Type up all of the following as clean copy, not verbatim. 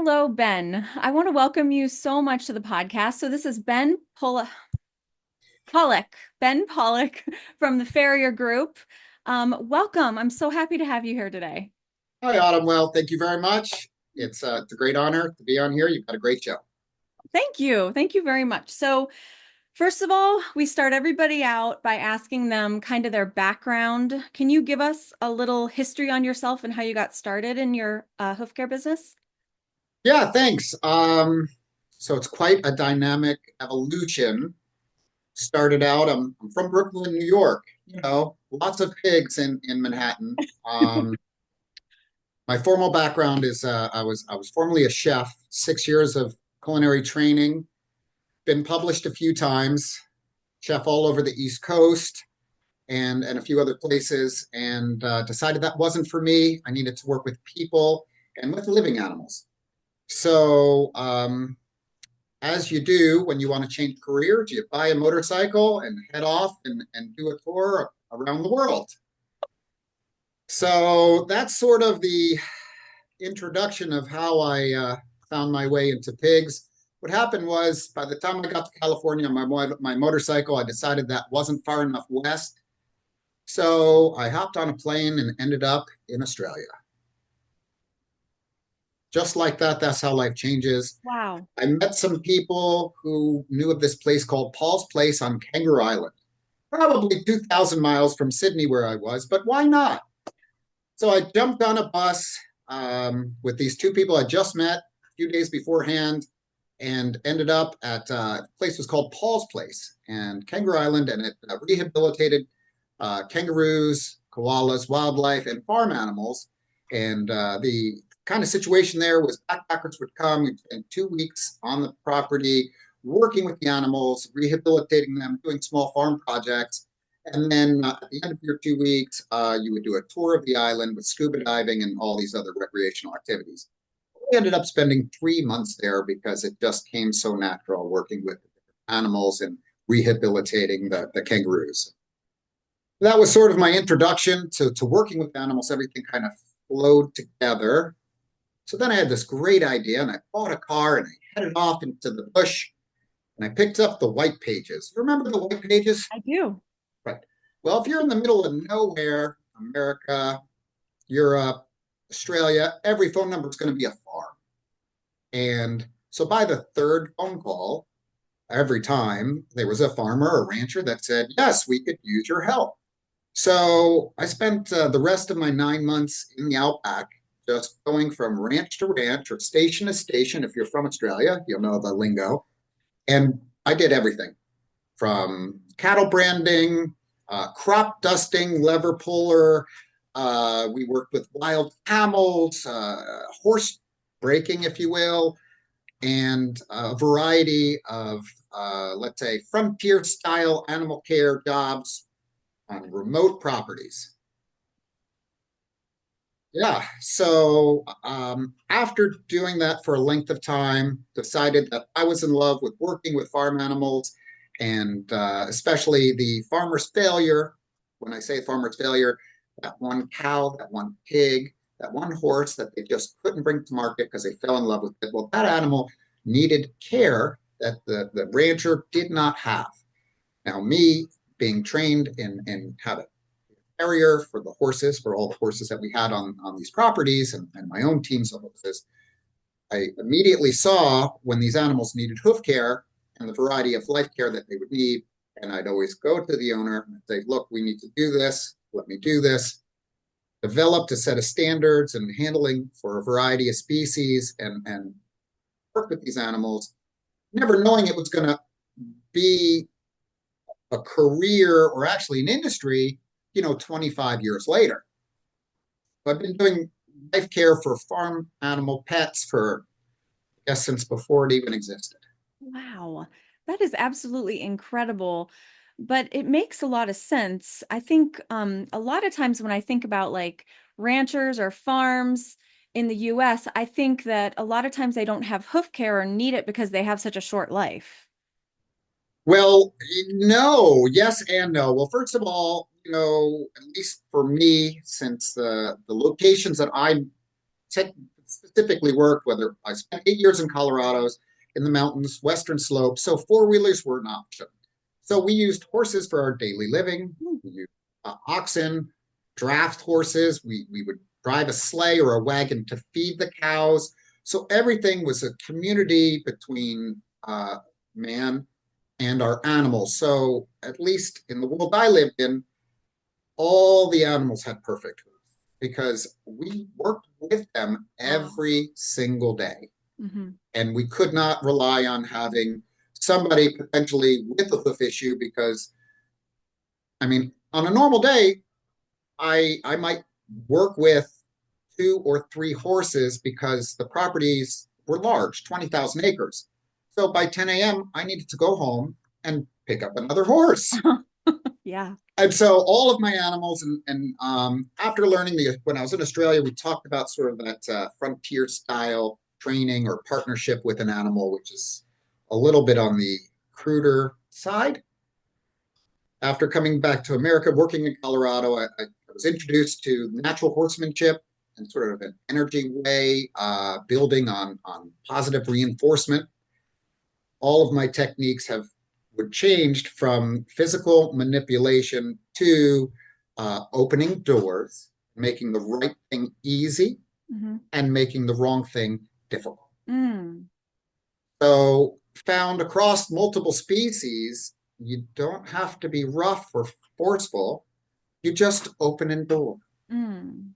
Hello, Ben. I want to welcome you so much to the podcast. So this is Pollak, Ben Pollak from the Farrier Group. Welcome. I'm so happy to have you here today. Hi, Autumn. Well, thank you very much. It's a great honor to be on here. You've got a great show. Thank you. Thank you very much. So first of all, we start everybody out by asking them kind of their background. Can you give us a little history on yourself and how you got started in your hoof care business? Yeah, thanks. So it's quite a dynamic evolution. Started out, I'm from Brooklyn, New York. Lots of pigs in Manhattan. My formal background is I was formerly a chef, 6 years of culinary training. Been published a few times. Chef all over the East Coast. And a few other places, and decided that wasn't for me. I needed to work with people and with living animals. So, as you do when you want to change careers, you buy a motorcycle and head off and do a tour around the world. So that's sort of the introduction of how I found my way into pigs. What happened was, by the time I got to California on my motorcycle, I decided that wasn't far enough west. So I hopped on a plane and ended up in Australia. Just like that, that's how life changes. Wow. I met some people who knew of this place called Paul's Place on Kangaroo Island, probably 2,000 miles from Sydney, where I was, but why not? So I jumped on a bus with these two people I just met a few days beforehand and ended up at the place was called Paul's Place and Kangaroo Island, and it rehabilitated kangaroos, koalas, wildlife, and farm animals. And the kind of situation there was backpackers would come, we'd spend 2 weeks on the property, working with the animals, rehabilitating them, doing small farm projects. And then at the end of your 2 weeks, you would do a tour of the island with scuba diving and all these other recreational activities. We ended up spending 3 months there because it just came so natural working with animals and rehabilitating the kangaroos. That was sort of my introduction to working with animals. Everything kind of flowed together. So then I had this great idea and I bought a car and I headed off into the bush and I picked up the white pages. Remember the white pages? I do. Right. Well, if you're in the middle of nowhere, America, Europe, Australia, every phone number is going to be a farm. And so by the third phone call, every time there was a farmer or rancher that said, yes, we could use your help. So I spent the rest of my 9 months in the outback, just going from ranch to ranch or station to station. If you're from Australia, you'll know the lingo. And I did everything from cattle branding, crop dusting, lever puller. We worked with wild camels, horse breaking, if you will, and a variety of, let's say, frontier style animal care jobs on remote properties. Yeah. So after doing that for a length of time, decided that I was in love with working with farm animals and especially the farmer's failure. When I say farmer's failure, that one cow, that one pig, that one horse that they just couldn't bring to market because they fell in love with it. Well, that animal needed care that the rancher did not have. Now, me being trained in how to farrier for the horses, for all the horses that we had on these properties and my own teams of horses, I immediately saw when these animals needed hoof care and the variety of life care that they would need. And I'd always go to the owner and say, look, we need to do this. Let me do this. Developed a set of standards and handling for a variety of species and work with these animals, never knowing it was going to be a career or actually an industry, 25 years later. I've been doing life care for farm animal pets for, I guess, since before it even existed. Wow, that is absolutely incredible. But it makes a lot of sense. I think a lot of times when I think about like ranchers or farms in the US, I think that a lot of times they don't have hoof care or need it because they have such a short life. Well, no, yes and no. Well, first of all, at least for me, since the locations that I take specifically worked, whether I spent 8 years in Colorado's in the mountains, western slopes, so four-wheelers were an option. So we used horses for our daily living. We used oxen, draft horses. We would drive a sleigh or a wagon to feed the cows. So everything was a community between man and our animals. So at least in the world I lived in, all the animals had perfect hooves because we worked with them Wow. every single day. Hmm. And we could not rely on having somebody potentially with a hoof issue because, I mean, on a normal day, I might work with two or three horses because the properties were large, 20,000 acres. So by 10 a.m., I needed to go home and pick up another horse. Yeah. And so all of my animals, and after learning when I was in Australia, we talked about sort of that frontier style training or partnership with an animal, which is a little bit on the cruder side. After coming back to America, working in Colorado, I was introduced to natural horsemanship and sort of an energy way, building on positive reinforcement. All of my techniques have were changed from physical manipulation to opening doors, making the right thing easy, Hmm. and making the wrong thing difficult. Mm. So, found across multiple species, you don't have to be rough or forceful. You just open a door. Mm.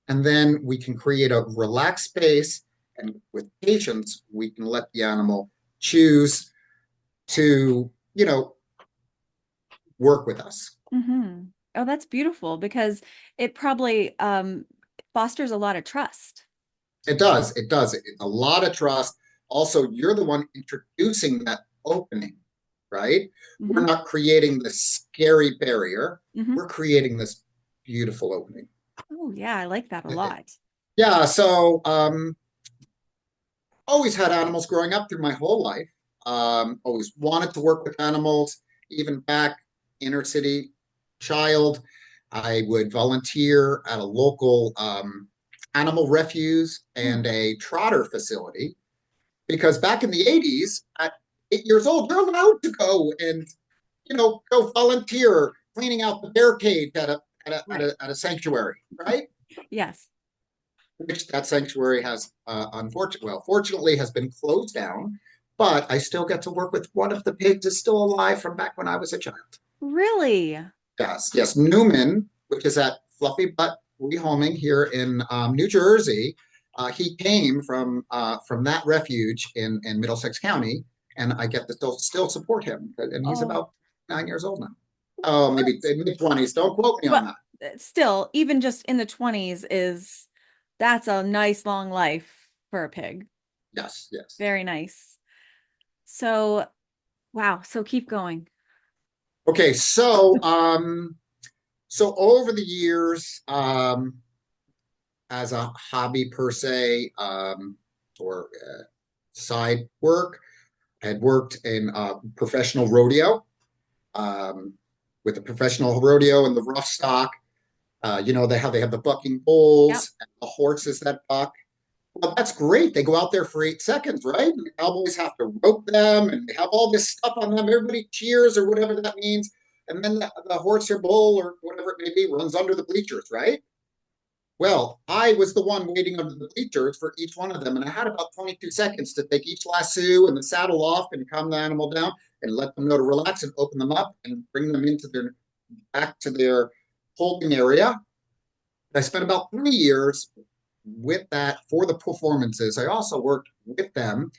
And then we can create a relaxed space. And with patience, we can let the animal choose to, work with us. Hmm. Oh, that's beautiful because it probably fosters a lot of trust. It does. It does. It's a lot of trust. Also, you're the one introducing that opening, right? We're Hmm. not creating this scary barrier. Hmm. We're creating this beautiful opening. Oh, yeah, I like that a lot. Yeah. So, always had animals growing up through my whole life. Always wanted to work with animals, even back inner city child. I would volunteer at a local animal refuge and Mm. a trotter facility because back in the 80s, at 8 years old, you're allowed to go and go volunteer cleaning out the bear cage Right. at a sanctuary, right? Yes. Which that sanctuary has fortunately has been closed down, but I still get to work with one of the pigs is still alive from back when I was a child. Really? Yes, yes, Newman, which is at Fluffy Butt Rehoming here in New Jersey. He came from that refuge in Middlesex County, and I get to still support him, and he's Oh, about 9 years old now. Oh, maybe what? in mid 20s. Don't quote me on But that. still, even just in the 20s is that's a nice long life for a pig. Yes, yes. Very nice. So, wow. So keep going. Okay, so over the years, as a hobby per se, or side work, I had worked in professional rodeo, um, with the professional rodeo and the rough stock. They have the bucking Yep. bulls and the horses that buck. Well, that's great. They go out there for 8 seconds, right? And the cowboys have to rope them and they have all this stuff on them. Everybody cheers or whatever that means. And then the horse or bull or whatever it may be runs under the bleachers, right? Well, I was the one waiting under the bleachers for each one of them, and I had about 22 seconds to take each lasso and the saddle off and calm the animal down and let them know to relax and open them up and bring them into their back to their holding area. I spent about 3 years with that for the performances. I also worked with them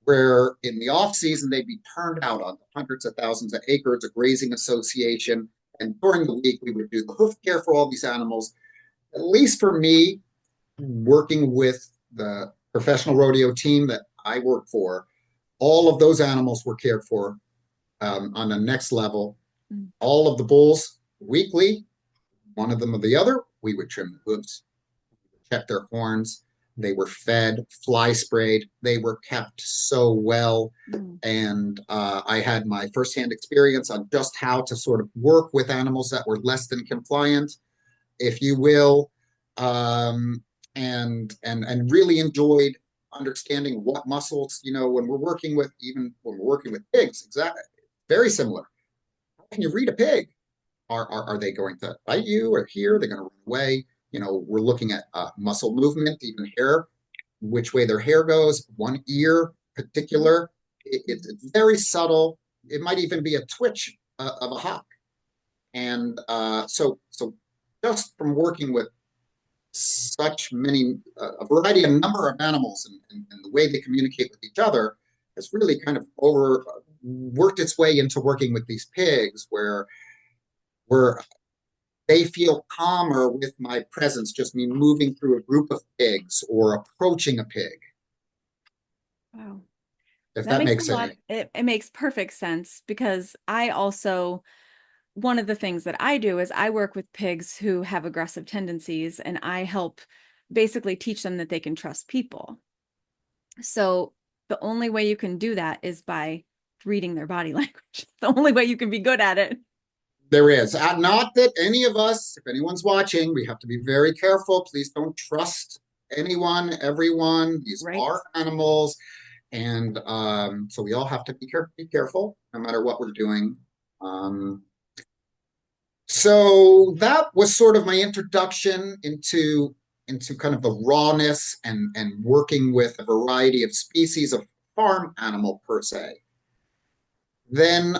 where in the off season they'd be turned out on hundreds of thousands of acres, a grazing association, and during the week we would do the hoof care for all these animals. At least for me, working with the professional rodeo team that I work for, all of those animals were cared for on the next level. Mm. All of the bulls weekly, one of them or the other, we would trim the hooves, check their horns. They were fed, fly sprayed. They were kept so well. Mm. And I had my firsthand experience on just how to sort of work with animals that were less than compliant, if you will. Um, and really enjoyed understanding what muscles, when we're working with, even when we're working with pigs, exactly, very similar. How can you read a pig? Are they going to bite you or here? They're going to run away. We're looking at muscle movement, even hair, which way their hair goes, one ear particular. It's very subtle. It might even be a twitch of a hawk. And so just from working with such many, a variety, a number of animals, and the way they communicate with each other has really kind of over worked its way into working with these pigs, where they feel calmer with my presence, just me moving through a group of pigs or approaching a pig, Wow. if That that makes a makes lot, any. it makes perfect sense because I also, one of the things that I do is I work with pigs who have aggressive tendencies and I help basically teach them that they can trust people. So the only way you can do that is by reading their body language. The only way you can be good at it. There is. Not that any of us, if anyone's watching, we have to be very careful. Please don't trust anyone, everyone. These Right. are animals. And so we all have to be careful no matter what we're doing. Um, so that was sort of my introduction into kind of the rawness and working with a variety of species of farm animal per se. Then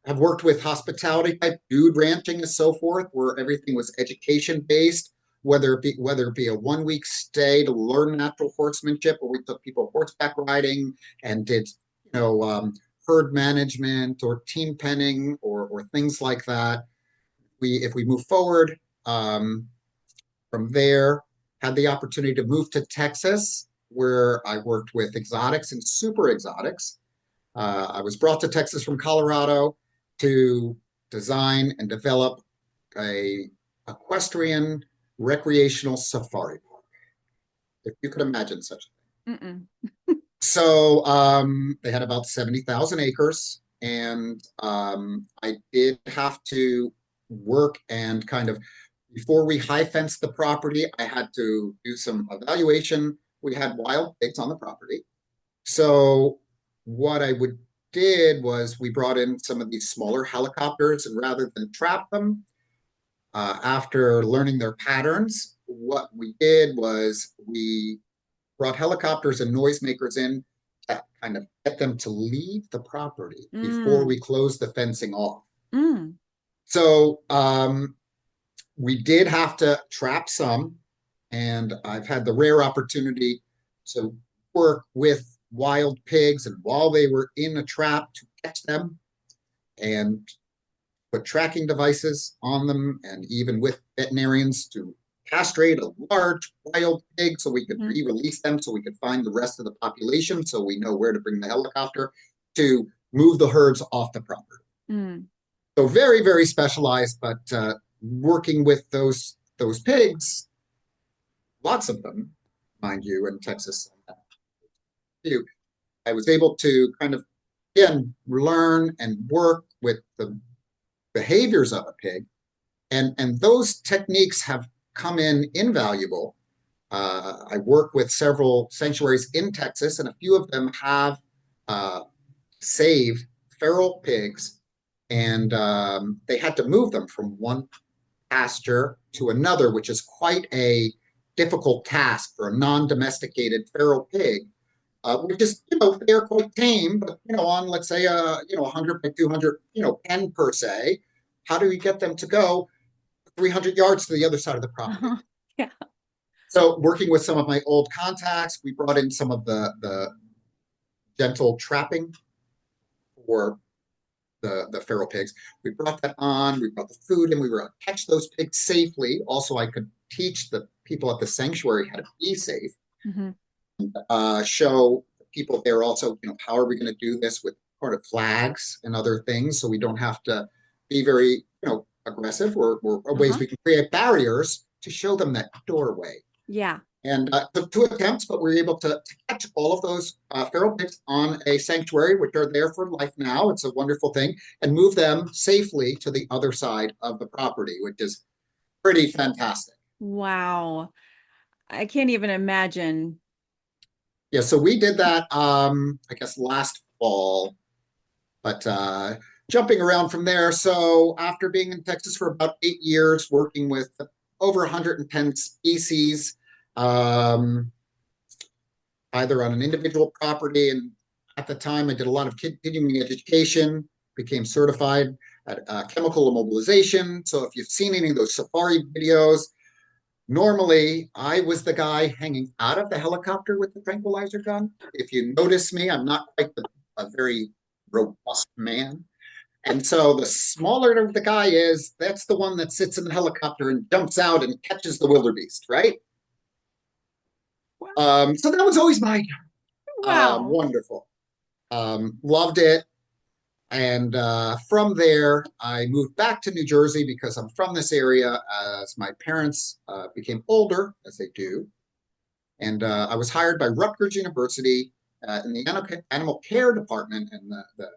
have worked with hospitality type food ranching and so forth, where everything was education based, whether it be a 1 week stay to learn natural horsemanship, or we took people horseback riding and did herd management or team penning or things like that. If we move forward from there, had the opportunity to move to Texas, where I worked with exotics and super exotics. I was brought to Texas from Colorado to design and develop a equestrian recreational safari park, if you could imagine such a thing. Mm-mm. So they had about 70,000 acres, and I did have to work and kind of, before we high fenced the property, I had to do some evaluation. We had wild pigs on the property. So what I would did was we brought in some of these smaller helicopters, and rather than trap them, after learning their patterns, what we did was we brought helicopters and noisemakers in to kind of get them to leave the property before Mm. we closed the fencing off. Mm. So we did have to trap some, and I've had the rare opportunity to work with wild pigs, and while they were in a trap, to catch them and put tracking devices on them, and even with veterinarians to castrate a large wild pig so we could Mm. re-release them, so we could find the rest of the population, so we know where to bring the helicopter to move the herds off the property. Mm. So very, very specialized, but working with those pigs, lots of them, mind you, in Texas. I was able to kind of, again, learn and work with the behaviors of a pig, and those techniques have come in invaluable. I work with several sanctuaries in Texas, and a few of them have uh, saved feral pigs, and they had to move them from one pasture to another, which is quite a difficult task for a non-domesticated feral pig, which is, they're quite tame, but, on, let's say, 100 by 200, pen per se, how do you get them to go 300 yards to the other side of the property? Uh-huh. Yeah. So working with some of my old contacts, we brought in some of the gentle trapping for the feral pigs. We brought that on, we brought the food, and we were able to catch those pigs safely. Also, I could teach the people at the sanctuary how to be safe, Mm-hmm. show people there also, how are we going to do this with sort of flags and other things, so we don't have to be very, aggressive, or ways Uh-huh. we can create barriers to show them that doorway. Yeah. And took two attempts, but we were able to catch all of those feral pigs on a sanctuary, which are there for life now. It's a wonderful thing, and move them safely to the other side of the property, which is pretty fantastic. Wow. I can't even imagine. Yeah, so we did that, I guess last fall, but jumping around from there. So after being in Texas for about 8 years, working with over 110 species, um, either on an individual property, and at the time I did a lot of continuing education, became certified at chemical immobilization. So if you've seen any of those safari videos, normally I was the guy hanging out of the helicopter with the tranquilizer gun. If you notice me, I'm not quite a very robust man. And so the smaller the guy is, that's the one that sits in the helicopter and jumps out and catches the wildebeest, right? So that was always my Wow. wonderful. Loved it. And from there, I moved back to New Jersey because I'm from this area as my parents became older, as they do. And I was hired by Rutgers University in the animal care department in the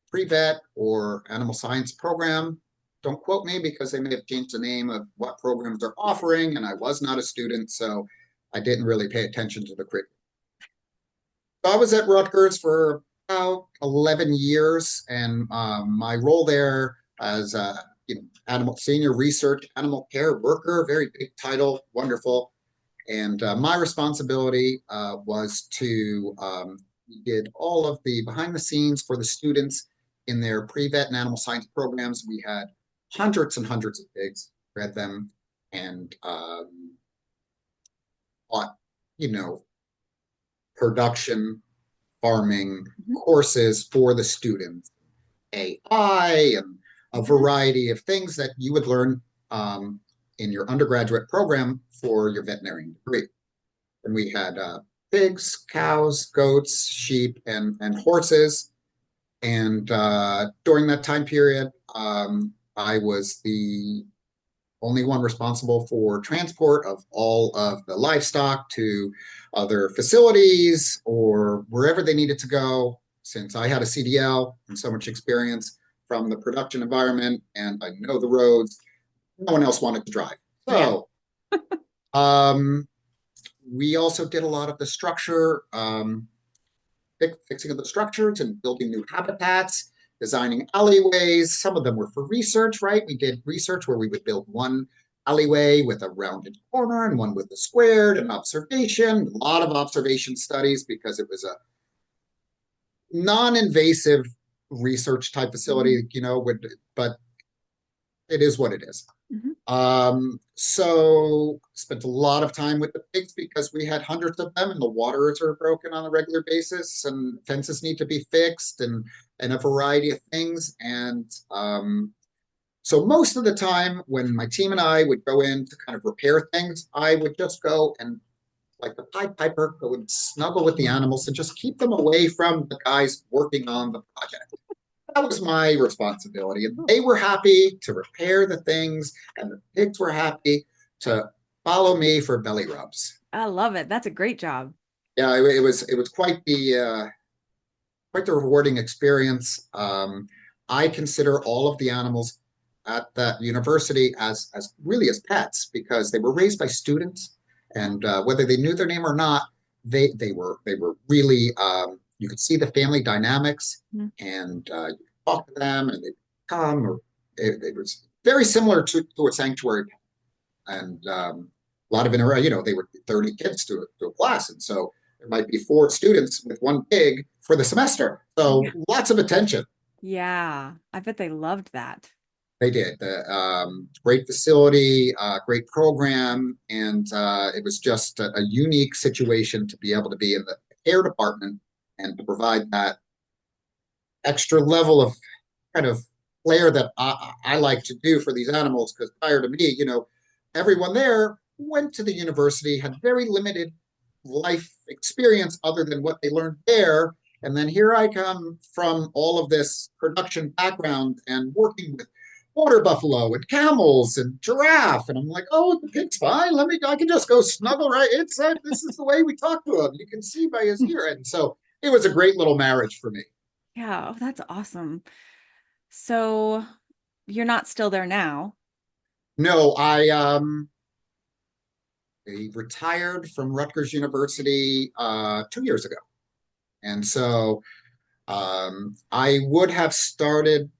pre-vet or animal science program. Don't quote me because they may have changed the name of what programs they're offering, and I was not a student, so I didn't really pay attention to the curriculum. So I was at Rutgers for about 11 years, and my role there as a animal senior research animal care worker, very big title, wonderful. And my responsibility was to did all of the behind the scenes for the students in their pre-vet and animal science programs. We had hundreds and hundreds of pigs, bred them, and taught, you know, production farming Mhm. courses for the students, AI, and a Mhm. variety of things that you would learn in your undergraduate program for your veterinarian degree. And we had pigs, cows, goats, sheep, and horses. And during that time period, I was the only one responsible for transport of all of the livestock to other facilities or wherever they needed to go. Since I had a CDL and so much experience from the production environment and I know the roads, no one else wanted to drive. Yeah. So um, we also did a lot of the structure, fixing of the structures and building new habitats, designing alleyways. Some of them were for research, right? We did research where we would build one alleyway with a rounded corner and one with a squared and observation, a lot of observation studies because it was a non-invasive research type Mhm. facility, but it is what it is. Mhm. So spent a lot of time with the pigs because we had hundreds of them and the waters are broken on a regular basis and fences need to be fixed and a variety of things. And so most of the time when my team and I would go in to kind of repair things, I would just go and like the Pied Piper, go and snuggle with the animals and just keep them away from the guys working on the project. That was my responsibility. And they were happy to repair the things, and the pigs were happy to follow me for belly rubs. I love it. That's a great job. Yeah, it was quite the rewarding experience. I consider all of the animals at that university as really as pets because they were raised by students, and whether they knew their name or not, they were really you could see the family dynamics, Mhm. and you could talk to them, and they come, or it was very similar to a sanctuary, and a lot of they were 30 kids to a class, and so there might be four students with one pig for the semester. Yeah. So lots of attention. Yeah. I bet they loved that. They did. The great facility, great program, and it was just a unique situation to be able to be in the care department and to provide that extra level of kind of flair that I like to do for these animals. Because prior to me, everyone there went to the university, had very limited life experience other than what they learned there. And then here I come from all of this production background and working with water buffalo and camels and giraffe. And I'm like, oh, the pig's fine. I can just go snuggle right inside. This is the way we talk to him. You can see by his ear. And so it was a great little marriage for me. Yeah. Oh, that's awesome. So you're not still there now. No, I retired from Rutgers University 2 years ago. And so I would have started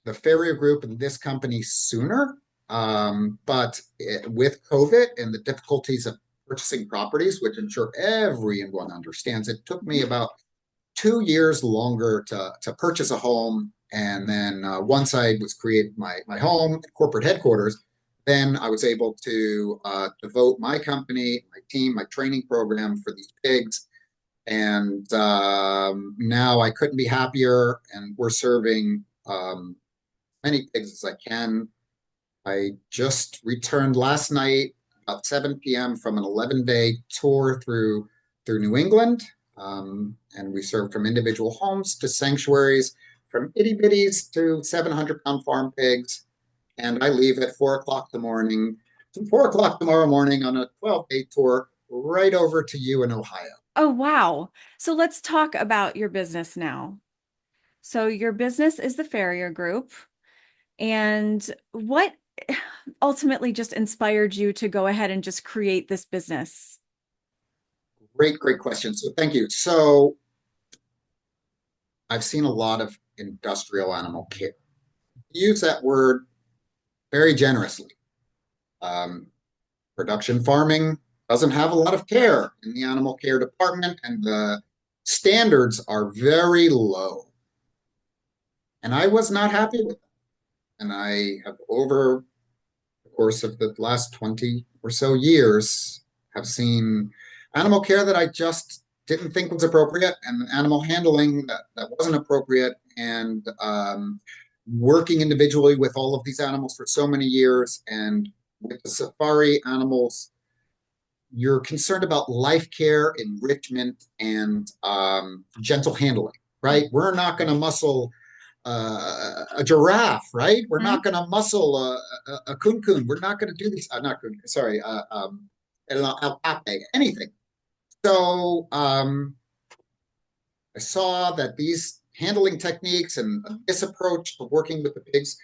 the Farrier Group and this company sooner. With COVID and the difficulties of purchasing properties, which I'm sure everyone understands, it took me about 2 years longer to purchase a home. And then once I was created my home, corporate headquarters, then I was able to devote my company, my team, my training program for these pigs. And now I couldn't be happier. And we're serving many pigs as I can. I just returned last night about 7 p.m. from an 11-day tour through New England. And we served from individual homes to sanctuaries, from itty bitties to 700-pound farm pigs. And I leave at 4 o'clock in the morning, from 4 o'clock tomorrow morning on a 12-day tour right over to you in Ohio. Oh, wow. So let's talk about your business now. So your business is the Farrier Group. And what ultimately just inspired you to go ahead and just create this business? Great, great question. So thank you. So I've seen a lot of industrial animal care. Use that word very generously. Um, Production farming doesn't have a lot of care in the animal care department, and the standards are very low. And I was not happy with them. And I have, over the course of the last 20 or so years, have seen animal care that I just didn't think was appropriate, and animal handling that wasn't appropriate, and working individually with all of these animals for so many years. And with the safari animals, you're concerned about life care, enrichment, and gentle handling, right? We're not going to muscle a giraffe, right? We're Mhm. not going to muscle a coon. We're not going to do these. Not coon. Sorry, an outback, anything. So I saw that these handling techniques and this approach to working with the pigs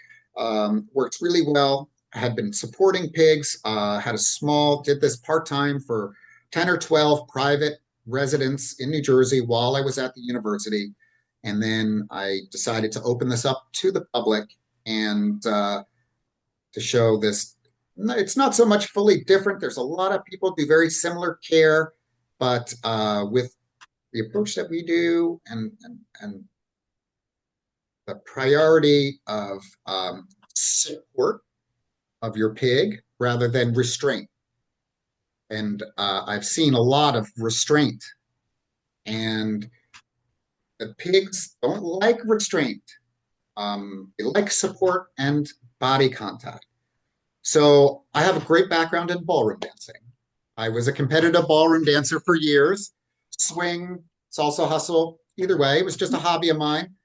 works really well. I had been supporting pigs, had a small, did this part time for 10 or 12 private residents in New Jersey while I was at the university. And then I decided to open this up to the public and to show this. It's not so much fully different. There's a lot of people do very similar care, but with the approach that we do, and the priority of support of your pig rather than restraint. And I've seen a lot of restraint, and the pigs don't like restraint. They like support and body contact. So I have a great background in ballroom dancing. I was a competitive ballroom dancer for years. Swing, salsa, hustle, either way, it was just a hobby of mine.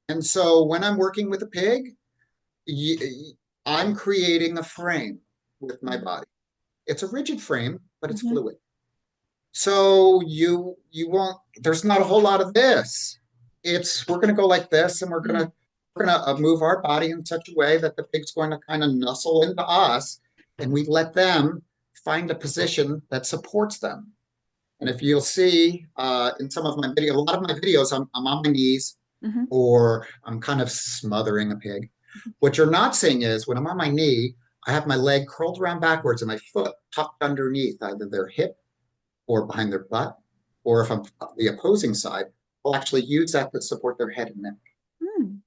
And so when I'm working with a pig, I'm creating a frame with my body. It's a rigid frame, but it's Mhm. fluid. So you won't. There's not a whole lot of this. It's we're going to go like this, and we're gonna move our body in such a way that the pig's going to kind of nuzzle into us, and we let them find a position that supports them. And if you'll see in some of my video, a lot of my videos, I'm on my knees Mhm. or I'm kind of smothering a pig. What you're not seeing is when I'm on my knee, I have my leg curled around backwards and my foot tucked underneath either their hip or behind their butt, or if I'm the opposing side, I'll actually use that to support their head and neck. Mm.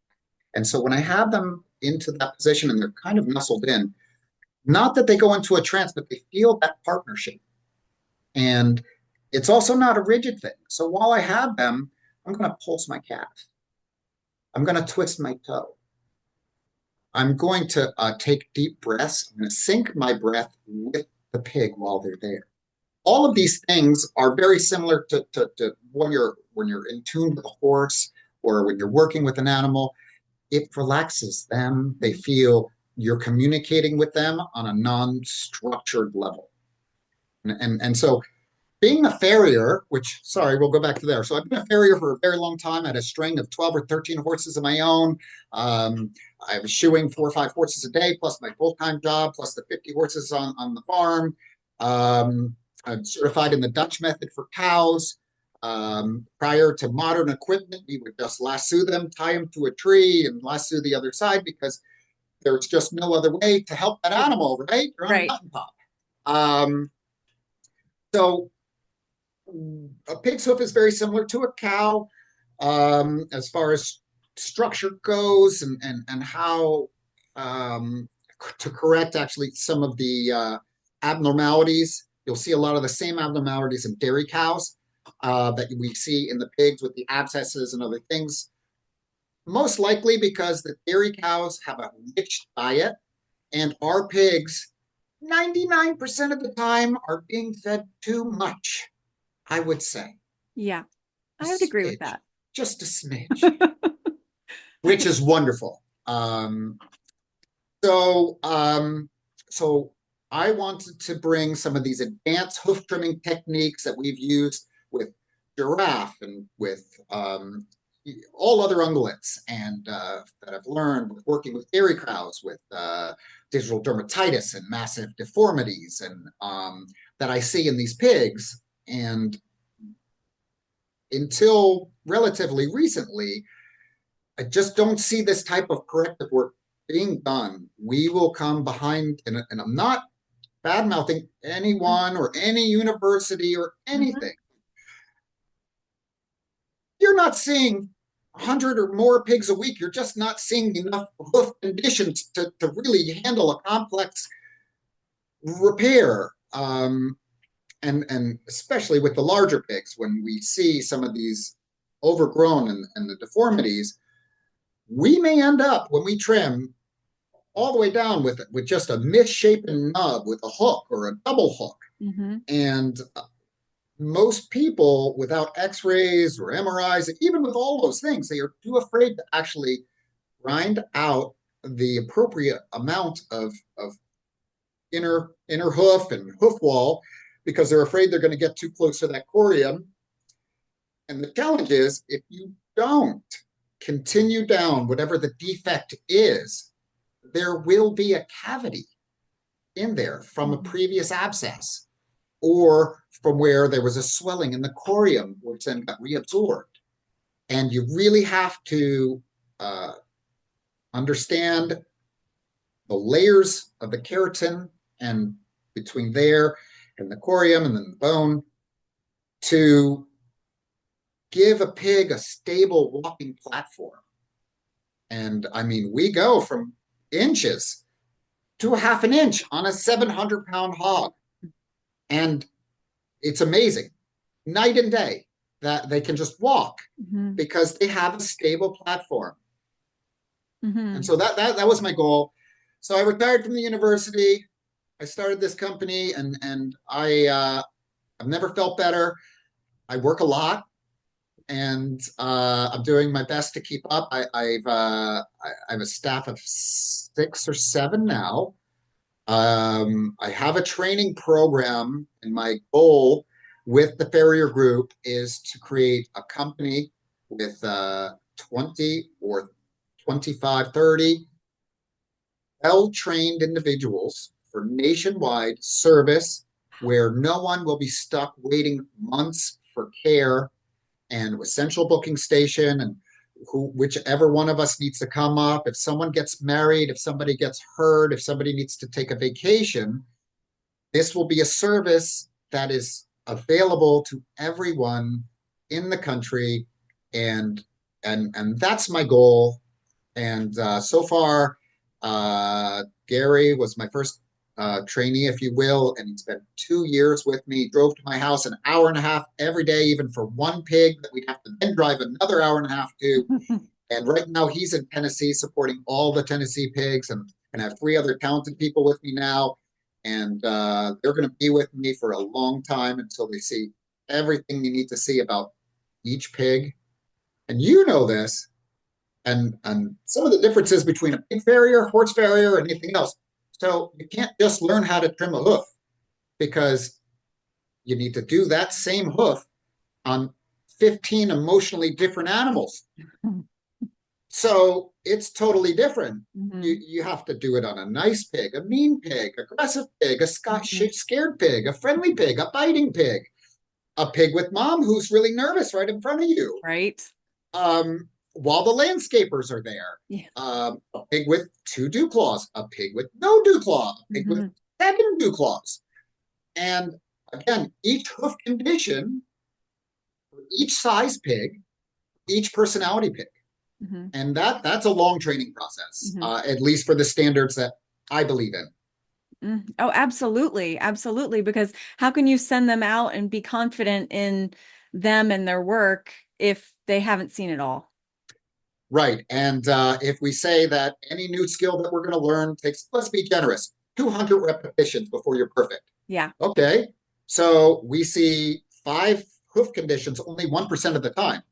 And so when I have them into that position and they're kind of nestled in, not that they go into a trance, but they feel that partnership. And it's also not a rigid thing. So while I have them, I'm going to pulse my calf. I'm going to twist my toe. I'm going to take deep breaths. I'm going to sync my breath with the pig while they're there. All of these things are very similar to when you're in tune with a horse or when you're working with an animal. It relaxes them. They feel you're communicating with them on a non-structured level. And so being a farrier, which, sorry, we'll go back to there. So I've been a farrier for a very long time. I had a string of 12 or 13 horses of my own. Um, I was shoeing 4 or 5 horses a day, plus my full-time job, plus the 50 horses on the farm. I'm certified in the Dutch method for cows. Prior to modern equipment, we would just lasso them, tie them to a tree, and lasso the other side because there's just no other way to help that Yeah. animal, right? You're on a Right. mountaintop. Um, so a pig's hoof is very similar to a cow as far as structure goes and how to correct actually some of the abnormalities. You'll see a lot of the same abnormalities in dairy cows that we see in the pigs with the abscesses and other things. Most likely because the dairy cows have a rich diet and our pigs, 99% of the time, are being fed too much, I would say. Yeah. A I would agree with smidge, that. just a smidge, which is wonderful. So, um, so I wanted to bring some of these advanced hoof trimming techniques that we've used with giraffe and with all other ungulates, and that I've learned with working with dairy cows with digital dermatitis and massive deformities, and that I see in these pigs. And until relatively recently, I just don't see this type of corrective work being done. We will come behind, and I'm not bad mouthing anyone or any university or Mhm. anything. You're not seeing 100 or more pigs a week. You're just not seeing enough hoof conditions to really handle a complex repair. And especially with the larger pigs, when we see some of these overgrown and the deformities, we may end up when we trim all the way down with just a misshapen nub with a hook or a double hook. Mhm. And most people without x-rays or MRIs, even with all those things, they are too afraid to actually grind out the appropriate amount of inner hoof and hoof wall because they're afraid they're going to get too close to that corium. And the challenge is if you don't continue down whatever the defect is, there will be a cavity in there from a Mhm. previous abscess or from where there was a swelling in the corium, which then got reabsorbed. And you really have to uh, understand the layers of the keratin and between there and the corium and then the bone to give a pig a stable walking platform. And I mean, we go from inches to a half an inch on a 700-pound hog. And it's amazing, night and day, that they can just walk Mhm. because they have a stable platform. And Mhm. so that was my goal. So I retired from the university. I started this company, and I've never felt better. I work a lot, and I'm doing my best to keep up. I have a staff of 6 or 7 now. I have a training program, and my goal with the Farrier Group is to create a company with 20 or 25, 30 well-trained individuals for nationwide service where no one will be stuck waiting months for care and with central booking station and whichever one of us needs to come up. If someone gets married, if somebody gets hurt, if somebody needs to take a vacation, this will be a service that is available to everyone in the country, and and that's my goal. And so far, Gary was my first trainee, if you will, and he spent 2 years with me. He drove to my house an hour and a half every day, even for one pig that we'd have to then drive another hour and a half to. And right now, he's in Tennessee supporting all the Tennessee pigs, and I have 3 other talented people with me now, and they're going to be with me for a long time until they see everything you need to see about each pig. And you know this, and some of the differences between a pig farrier, horse farrier, and anything else. So you can't just learn how to trim a hoof because you need to do that same hoof on 15 emotionally different animals. So it's totally different. You, Hmm. you have to do it on a nice pig, a mean pig, aggressive pig, a Hmm. scared pig, a friendly pig, a biting pig, a pig with mom who's really nervous right in front of you. Right. While the landscapers are there, Yeah. a pig with two dew claws, a pig with no dew claw, a pig with Hmm. seven dew claws. And again, each hoof condition, each size pig, each personality pig. Hmm. And that's a long training process, Hmm. at least for the standards that I believe in. Oh, absolutely. Absolutely. Because how can you send them out and be confident in them and their work if they haven't seen it all? Right. And if we say that any new skill that we're going to learn takes, let's be generous, 200 repetitions before you're perfect. Yeah. Okay. So we see five hoof conditions only 1% of the time.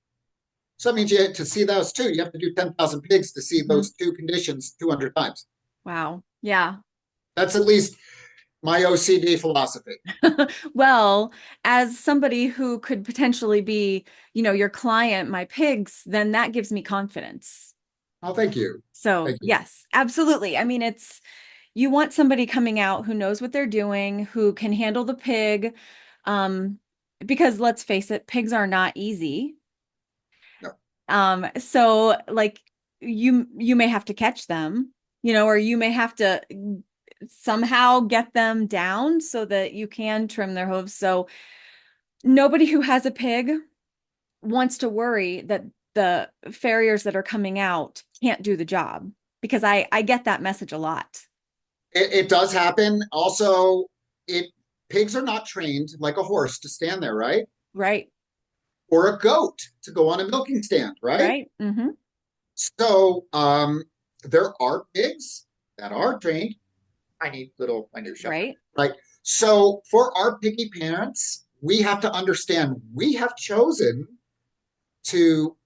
So that means to see those two, you have to do 10,000 pigs to see Hmm. those two conditions 200 times. Wow. Yeah. That's at least my OCD philosophy. Well, as somebody who could potentially be, your client, my pigs, then that gives me confidence. Oh, thank you. So, Thank you. yes, absolutely. I mean, you want somebody coming out who knows what they're doing, who can handle the pig. Um, because let's face it, pigs are not easy. No. So like you may have to catch them, or you may have to somehow get them down so that you can trim their hooves. So nobody who has a pig wants to worry that the farriers that are coming out can't do the job because I get that message a lot. It does happen. Also, it pigs are not trained like a horse to stand there, right? Right. Or a goat to go on a milking stand, right? Right. Hmm. So there are pigs that are trained. Tiny little minutia, Right. right? So for our piggy parents, we have to understand we have chosen to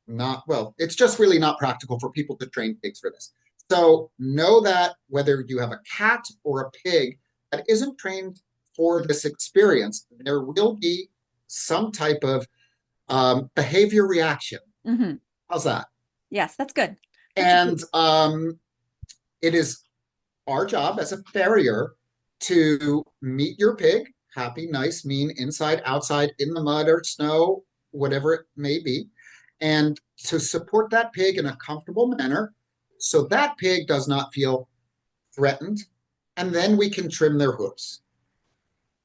not, well, it's just really not practical for people to train pigs for this. So know that whether you have a cat or a pig that isn't trained for this experience, there will be some type of behavior reaction. Hmm. How's that? Yes, that's good. That's good. And it is our job as a farrier to meet your pig, happy, nice, mean, inside, outside, in the mud or snow, whatever it may be, and to support that pig in a comfortable manner so that pig does not feel threatened. And then we can trim their hooves.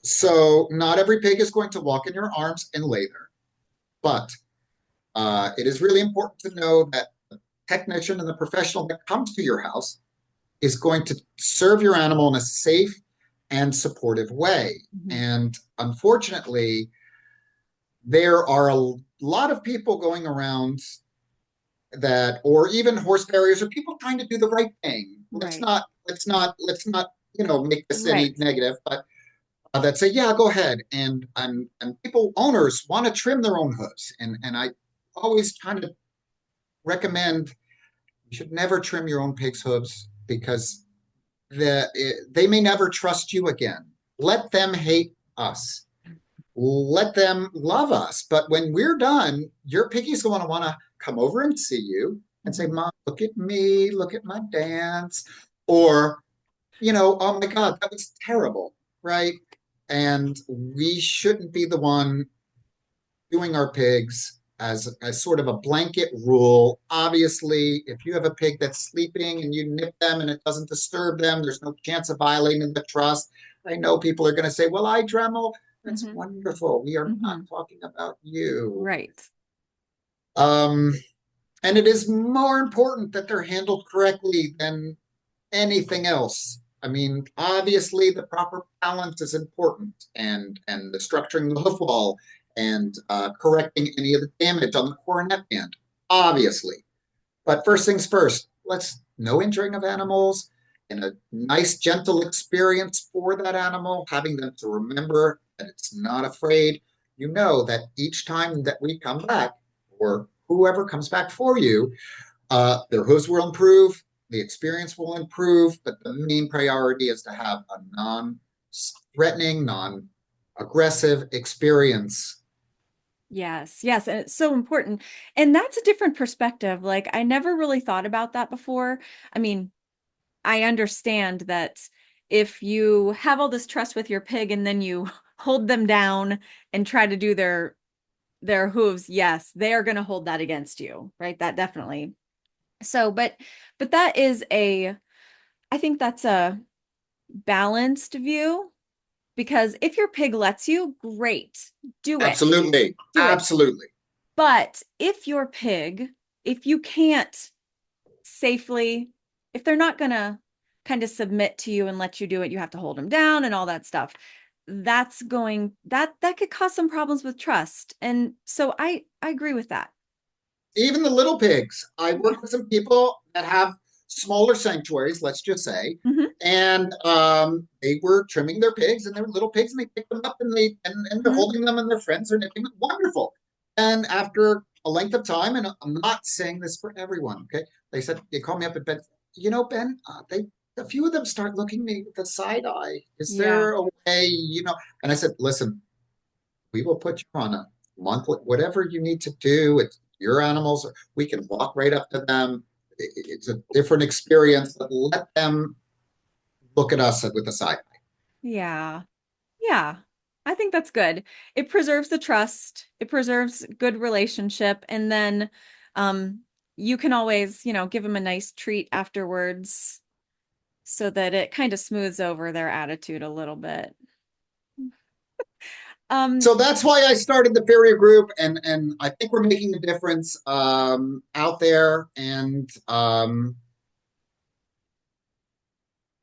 So, not every pig is going to walk in your arms and lay there, but it is really important to know that the technician and the professional that comes to your house is going to serve your animal in a safe and supportive way. Mhm. And unfortunately, there are a lot of people going around that, or even horse farriers, or people trying to do the right thing. Right. Let's not, make this any Right. negative, but that say, yeah, go ahead. And people, owners want to trim their own hooves. And I always kind of recommend you should never trim your own pig's hooves because they may never trust you again. Let them hate us. Let them love us. But when we're done, your piggy's going to want to come over and see you and say, Mhm. Mom, look at me, look at my dance. Or, oh my God, that was terrible, right? And we shouldn't be the one doing our pigs as sort of a blanket rule. Obviously, if you have a pig that's sleeping and you nip them and it doesn't disturb them, there's no chance of violating the trust. I know people are going to say, "Well, I Dremel." That's Mhm. wonderful. We are not Mhm. talking about you. Right. Um, and it is more important that they're handled correctly than anything else. I mean, obviously, the proper balance is important, and the structuring the hoof wall and correcting any of the damage on the coronet band, obviously. But first things first, let's no injuring of animals and a nice, gentle experience for that animal, having them to remember that it's not afraid. You know that each time that we come back, or whoever comes back for you, their hooves will improve, the experience will improve, but the main priority is to have a non threatening, non aggressive experience. Yes, yes, and it's so important. And that's a different perspective. Like I never really thought about that before. I mean, I understand that if you have all this trust with your pig and then you hold them down and try to do their hooves, yes, they are going to hold that against you, right? That definitely. So, but that is a I think that's a balanced view because if your pig lets you, great. Do it. Absolutely. Do it. Absolutely. But if your pig, if you can't safely, if they're not going to kind of submit to you and let you do it, you have to hold them down and all that stuff. That could cause some problems with trust. And so I agree with that. Even the little pigs. I Yeah. work with some people that have smaller sanctuaries, let's just say, Hmm. and they were trimming their pigs, and they were little pigs, and they pick them up and and they're Hmm. holding them, and their friends are nipping them. Wonderful. And after a length of time, and I'm not saying this for everyone, okay? They call me up at bed. You know, Ben, they a few of them start looking at me with a side eye. Is Yeah. there a way, And I said, listen, we will put you on a monthly, whatever you need to do. It's your animals. We can walk right up to them. It's a different experience, but let them look at us with a side eye. Yeah. Yeah. I think that's good. It preserves the trust. It preserves good relationship. And then um you can always, give them a nice treat afterwards so that it kind of smooths over their attitude a little bit. Um, So that's why I started the Farrier Group, and I think we're making a difference out there. And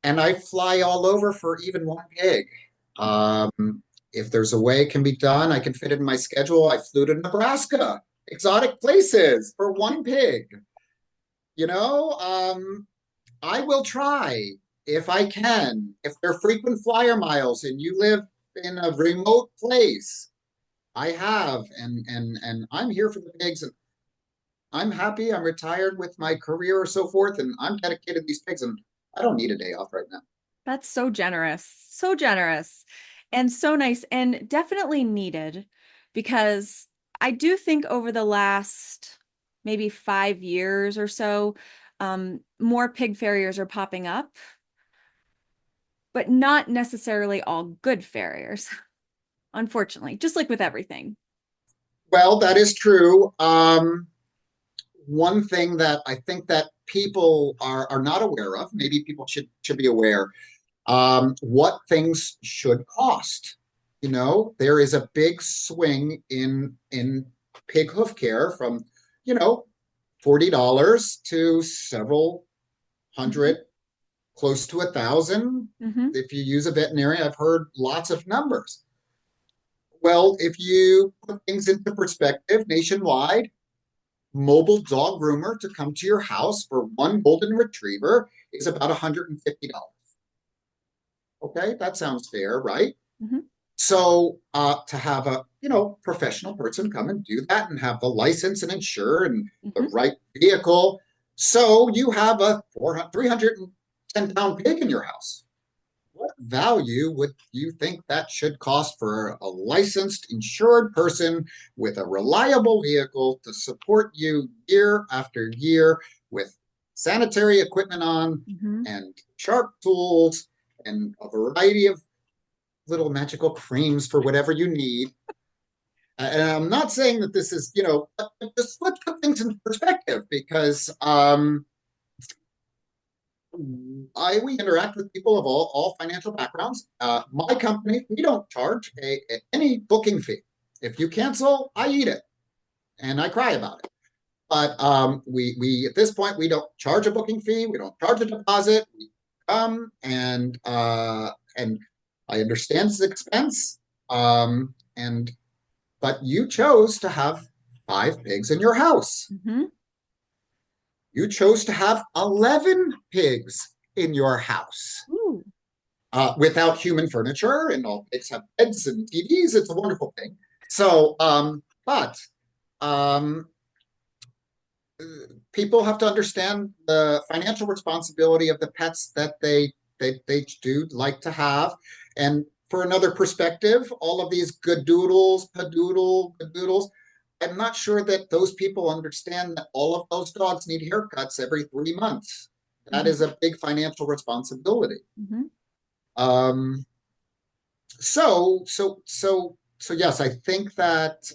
I fly all over for even one pig. If there's a way it can be done, I can fit it in my schedule. I flew to Nebraska, exotic places for one pig. You know, I will try if I can. If they're frequent flyer miles and you live in a remote place, I have, and I'm here for the pigs, and I'm happy. I'm retired with my career or so forth, and I'm dedicated to these pigs, and I don't need a day off right now. that's so generous, and so nice, and definitely needed because I do think over the last maybe 5 years or so, more pig farriers are popping up, but not necessarily all good farriers, unfortunately, just like with everything. Well, that is true. One thing that I think that people are not aware of, maybe people should be aware, what things should cost. There is a big swing in pig hoof care from, you know, $40 to several Hmm. hundred, close to 1,000. Hmm. If you use a veterinarian, I've heard lots of numbers. Well, if you put things into perspective nationwide, mobile dog groomer to come to your house for one golden retriever is about $150. Okay, that sounds fair, right? Hmm. So to have a professional person come and do that and have the license and insure and the Hmm. right vehicle, so you have a 310-pound pig in your house. What value would you think that should cost for a licensed, insured person with a reliable vehicle to support you year after year with sanitary equipment on Hmm. and sharp tools and a variety of little magical creams for whatever you need? And I'm not saying that this is, just let's put things in perspective because we interact with people of all financial backgrounds. My company, we don't charge any booking fee. If you cancel, I eat it and I cry about it. But we at this point we don't charge a booking fee. We don't charge a deposit. We come and I understand it's expense. And but you chose to have 5 pigs in your house. Hmm. You chose to have 11 pigs in your house. Ooh. Without human furniture, and all pigs have beds and TVs. It's a wonderful thing. So, but um, people have to understand the financial responsibility of the pets that they do like to have, and for another perspective, all of these good doodles, padoodle, good doodles, I'm not sure that those people understand that all of those dogs need haircuts every 3 months. That is Hmm. a big financial responsibility. Hmm. Um, so yes, I think that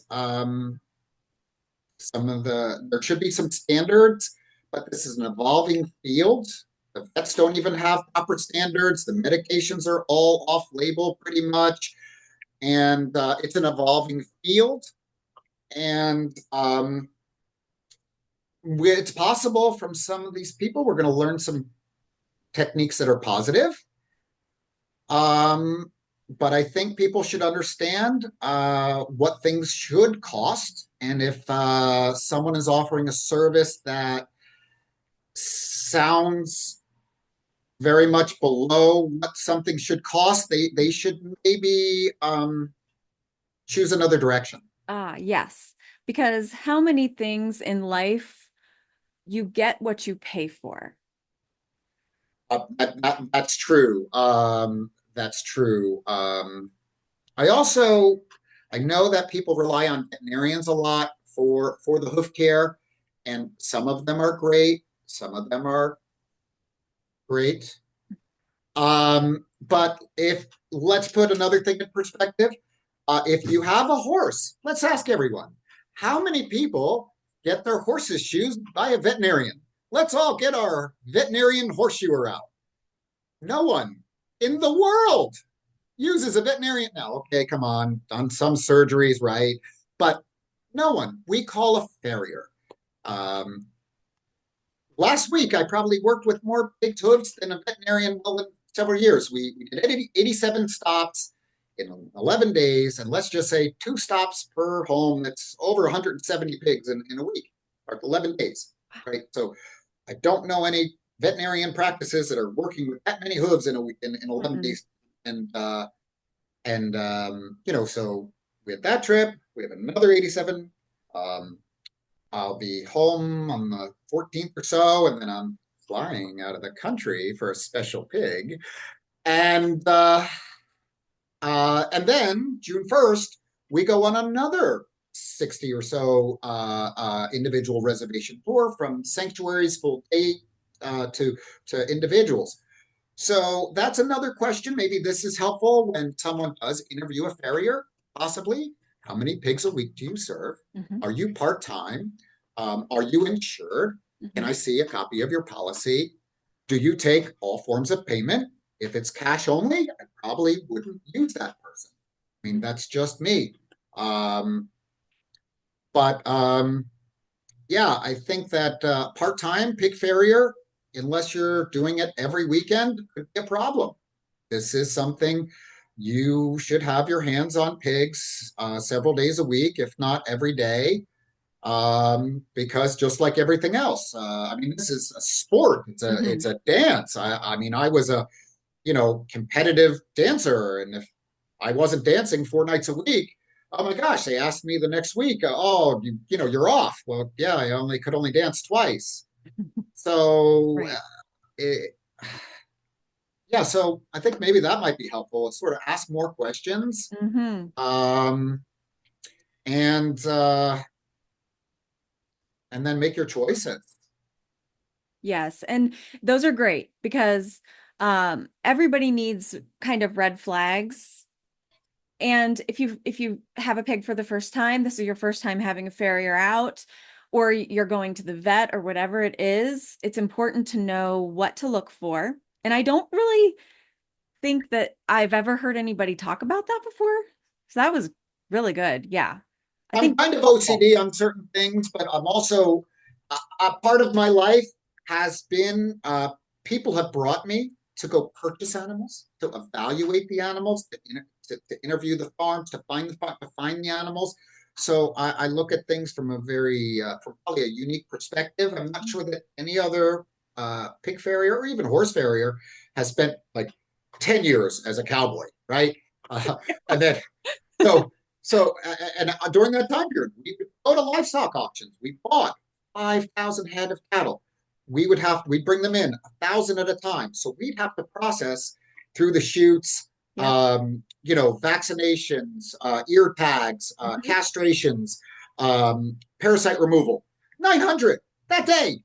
there should be some standards, but this is an evolving field. The vets don't even have proper standards. The medications are all off label pretty much, and it's an evolving field. And it's possible from some of these people we're going to learn some techniques that are positive. Um, but I think people should understand what things should cost. And if someone is offering a service that sounds very much below what something should cost, they should maybe choose another direction. Ah, yes. Because how many things in life you get what you pay for? That's true. That's true. I also I know that people rely on veterinarians a lot for the hoof care, and some of them are great. Some of them are great. But if let's put another thing in perspective, if you have a horse, let's ask everyone, how many people get their horses shoes by a veterinarian? Let's all get our veterinarian horseshoer out. No one in the world uses a veterinarian now. Okay, come on, done some surgeries, right? But no one. We call a farrier. Um, Last week, I probably worked with more big hooves than a veterinarian will in several years. We did 87 stops in 11 days, and let's just say 2 stops per home. That's over 170 pigs in a week, or 11 days, right? So I don't know any veterinarian practices that are working with that many hooves in a week in 11 Mm-mm. days. And so we had that trip. We have another 87. Um, I'll be home on the 14th or so, and then I'm flying out of the country for a special pig. And and then June 1st, we go on another 60 or so individual reservation tour from sanctuaries full day to individuals. So that's another question. Maybe this is helpful when someone does interview a farrier, possibly. How many pigs a week do you serve? Hmm. Are you part time? Are you insured? Can Hmm. I see a copy of your policy? Do you take all forms of payment? If it's cash only, I probably wouldn't use that person. I mean, that's just me. Um, but yeah, I think that part-time pig farrier, unless you're doing it every weekend, could be a problem. This is something you should have your hands on pigs several days a week, if not every day, because just like everything else, I mean, this is a sport. Hmm. It's a dance. I mean, I was a competitive dancer, and if I wasn't dancing 4 nights a week, oh my gosh, they asked me the next week, oh, you're off. Well, yeah, I only could only dance twice. So, Right. it, yeah, so I think maybe that might be helpful. It's sort of ask more questions, Hmm. um, and then make your choices. Yes. And those are great because everybody needs kind of red flags. And if you have a pig for the first time, this is your first time having a farrier out, or you're going to the vet or whatever it is, it's important to know what to look for. And I don't really think that I've ever heard anybody talk about that before. So that was really good. Yeah. I I'm think kind of OCD on certain things, but I'm also a part of my life has been people have brought me to go purchase animals, to evaluate the animals, to interview the farms, to find the farm, to find the animals. So I look at things from a from probably a unique perspective. I'm not sure that any other pig farrier or even horse farrier has spent like 10 years as a cowboy, right? Uh, and then so and during that time period, we would go to livestock auctions. We bought 5,000 head of cattle. We'd bring them in 1,000 at a time. So we'd have to process through the chutes. Yep. Vaccinations, ear tags, Hmm. castrations, parasite removal. 900 that day,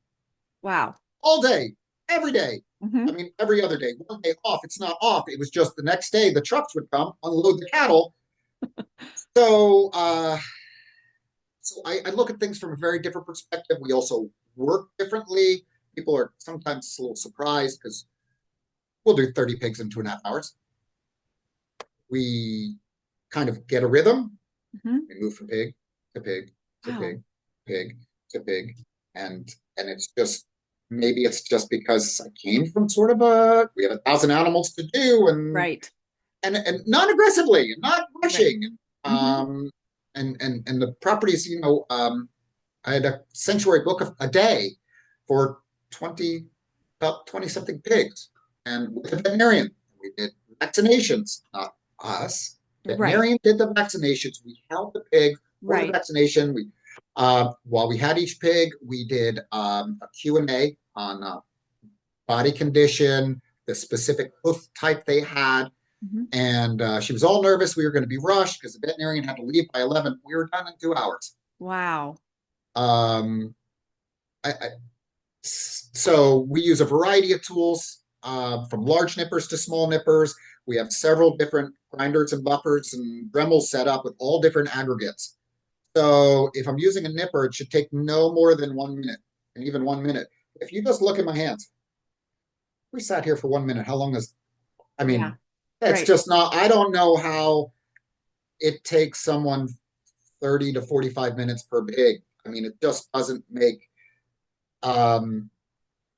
Wow. all day, every day. I Hmm. mean, every other day. One day off, it's not off. It was just the next day the trucks would come, unload the cattle. So, I look at things from a very different perspective. We also work differently. People are sometimes a little surprised because we'll do 30 pigs in 2.5 hours. We kind of get a rhythm. Hmm. We move from pig to pig to Wow. pig, pig to pig, and it's just maybe it's just because I came from sort of a we have 1,000 animals to do, Right. and not aggressively, not Right. rushing, Hmm. and the properties, I had a sanctuary book of a day for 20 about 20 something pigs, and with a veterinarian we did vaccinations, not us. Right. Veterinarian did the vaccinations. We held the pig for the Right. vaccination. We while we had each pig, we did a Q&A on body condition, the specific hoof type they had, Hmm. and she was all nervous. We were going to be rushed because the veterinarian had to leave by 11. We were done in 2 hours. Wow. Um, so we use a variety of tools, from large nippers to small nippers. We have several different grinders and buffers and Dremels set up with all different aggregates. So if I'm using a nipper, it should take no more than 1 minute, and even 1 minute. If you just look at my hands, we sat here for 1 minute. How long is, I Yeah. mean, it's Right. just not, I don't know how it takes someone 30 to 45 minutes per pig. I mean, it just doesn't make um,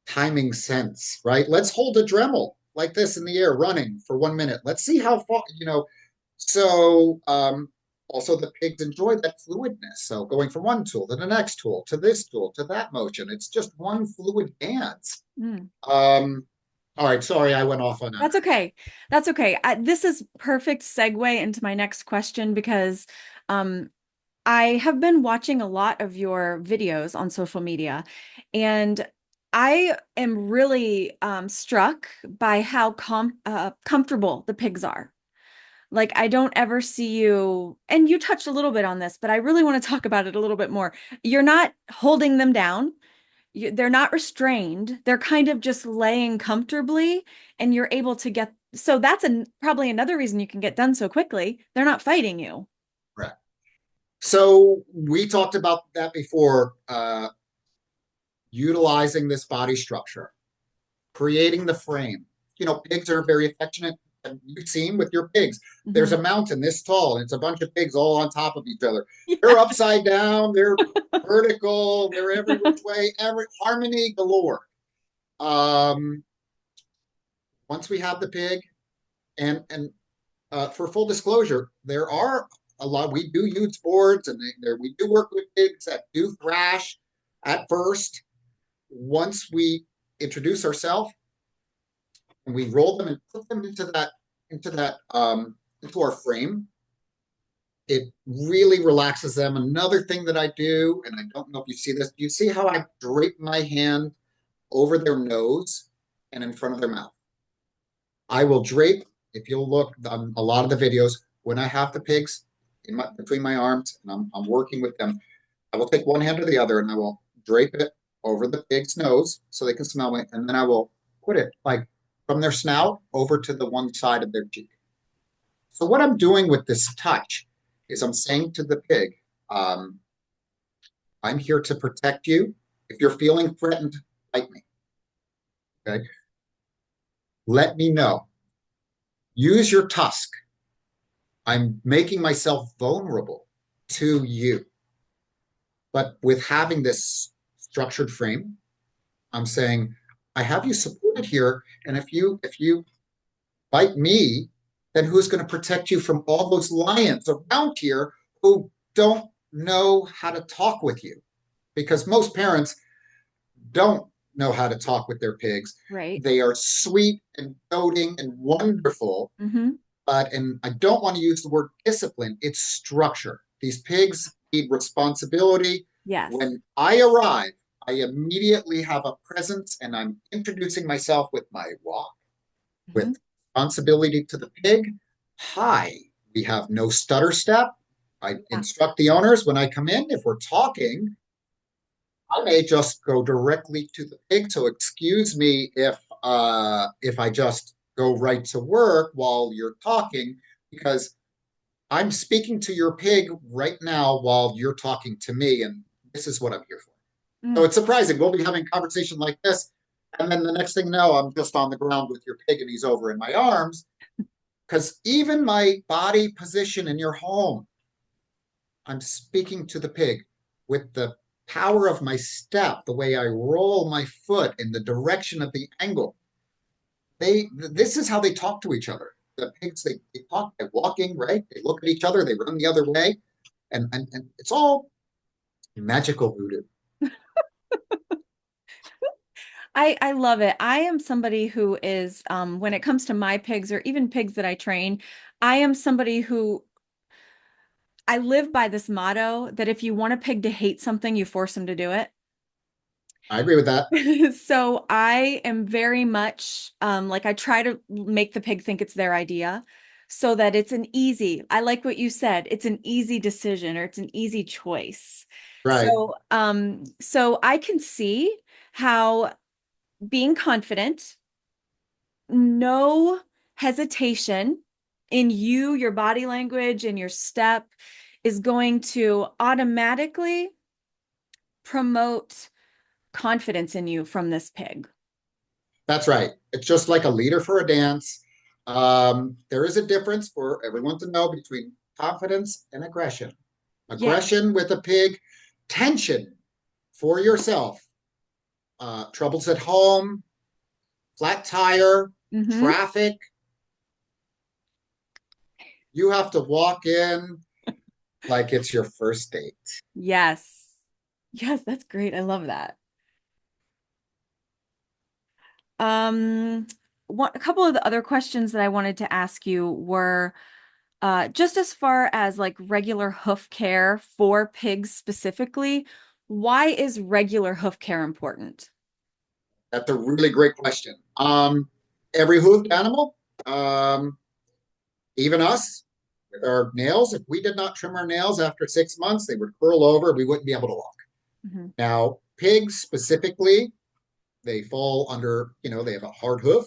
timing sense, right? Let's hold a Dremel like this in the air running for 1 minute. Let's see how far. So, also the pigs enjoy that fluidness. So going from one tool to the next tool to this tool to that motion, it's just one fluid dance. Mm. All right, sorry, I went off on that. That's okay. That's okay. This is perfect segue into my next question because um, I have been watching a lot of your videos on social media, and I am really struck by how comfortable the pigs are. Like, I don't ever see you, and you touched a little bit on this, but I really want to talk about it a little bit more. You're not holding them down. They're not restrained. They're kind of just laying comfortably, and you're able to get. So that's probably another reason you can get done so quickly. They're not fighting you. Right. So we talked about that before, utilizing this body structure, creating the frame. Pigs are very affectionate. You've seen with your pigs, there's Hmm. a mountain this tall, and it's a bunch of pigs all on top of each other. They're Yeah. upside down, they're vertical, they're every which way, every harmony galore. Um, Once we have the pig, and for full disclosure, there are a lot. We do use boards, and we do work with pigs that do thrash at first. Once we introduce ourselves, and we roll them and put them into our frame, it really relaxes them. Another thing that I do, and I don't know if you see this, do you see how I drape my hand over their nose and in front of their mouth? I will drape, if you'll look on a lot of the videos, when I have the pigs between my arms and I'm working with them, I will take one hand or the other and I will drape it over the pig's nose so they can smell it. And then I will put it like from their snout over to the one side of their cheek. So what I'm doing with this touch is I'm saying to the pig, um, I'm here to protect you. If you're feeling threatened, bite me. Okay. Let me know. Use your tusk. I'm making myself vulnerable to you. But with having this structured frame, I'm saying, I have you supported here. And if you bite me, then who's going to protect you from all those lions around here who don't know how to talk with you? Because most parents don't know how to talk with their pigs. Right. They are sweet and doting and wonderful, Hmm. and I don't want to use the word discipline, it's structure. These pigs need responsibility. Yes. When I arrive, I immediately have a presence and I'm introducing myself with my walk, Hmm. with responsibility to the pig high. We have no stutter step. I Yeah. instruct the owners when I come in, if we're talking, I may just go directly to the pig. So excuse me if I just go right to work while you're talking, because I'm speaking to your pig right now while you're talking to me, and this is what I'm here for. So Mm. it's surprising. We'll be having a conversation like this, and then the next thing you know, I'm just on the ground with your pig and he's over in my arms. Because even my body position in your home, I'm speaking to the pig with the power of my step, the way I roll my foot in the direction of the angle. This is how they talk to each other. The pigs, they talk by walking, right? They look at each other, they run the other way, and it's all magical voodoo. I love it. I am somebody who is, when it comes to my pigs or even pigs that I train, I am somebody who I live by this motto that if you want a pig to hate something, you force him to do it. I agree with that. So I am very much like I try to make the pig think it's their idea so that it's an easy, I like what you said, it's an easy decision or it's an easy choice. Right. So I can see how being confident, no hesitation in you, your body language, and your step is going to automatically promote confidence in you from this pig. That's right. It's just like a leader for a dance. There is a difference for everyone to know between confidence and aggression. Yes. Aggression with a pig, tension for yourself, troubles at home, flat tire, Hmm. traffic. You have to walk in like it's your first date. Yes. Yes, that's great. I love that. Um, a couple of the other questions that I wanted to ask you were just as far as like regular hoof care for pigs specifically, why is regular hoof care important? That's a really great question. Every hoofed animal, um, even us, with our nails, if we did not trim our nails after 6 months, they would curl over. We wouldn't be able to walk. Hmm. Now, pigs specifically, they fall under, they have a hard hoof.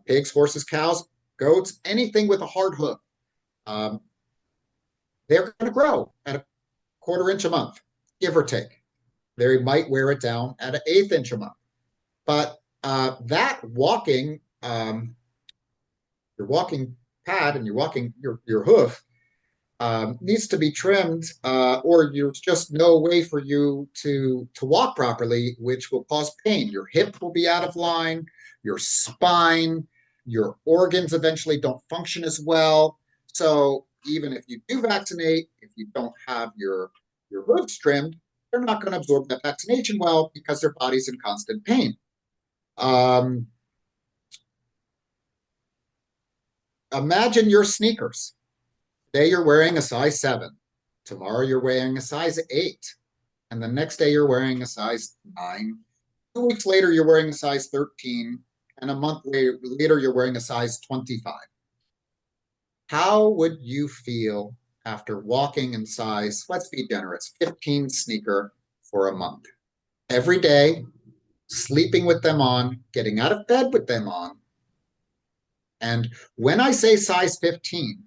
Pigs, horses, cows, goats, anything with a hard hoof, um, they're going to grow at a quarter inch a month, give or take. They might wear it down at an eighth inch a month. But that walking, your walking pad and your hoof needs to be trimmed, or there's just no way for you to walk properly, which will cause pain. Your hip will be out of line, your spine, your organs eventually don't function as well. So even if you do vaccinate, if you don't have your hooves trimmed, they're not going to absorb that vaccination well because their body's in constant pain. Um, Imagine your sneakers. Today you're wearing a size 7. Tomorrow you're wearing a size 8. And the next day you're wearing a size 9. 2 weeks later you're wearing a size 13. And a month later you're wearing a size 25. How would you feel after walking in size, let's be generous, 15 sneaker for a month? Every day, sleeping with them on, getting out of bed with them on. And when I say size 15,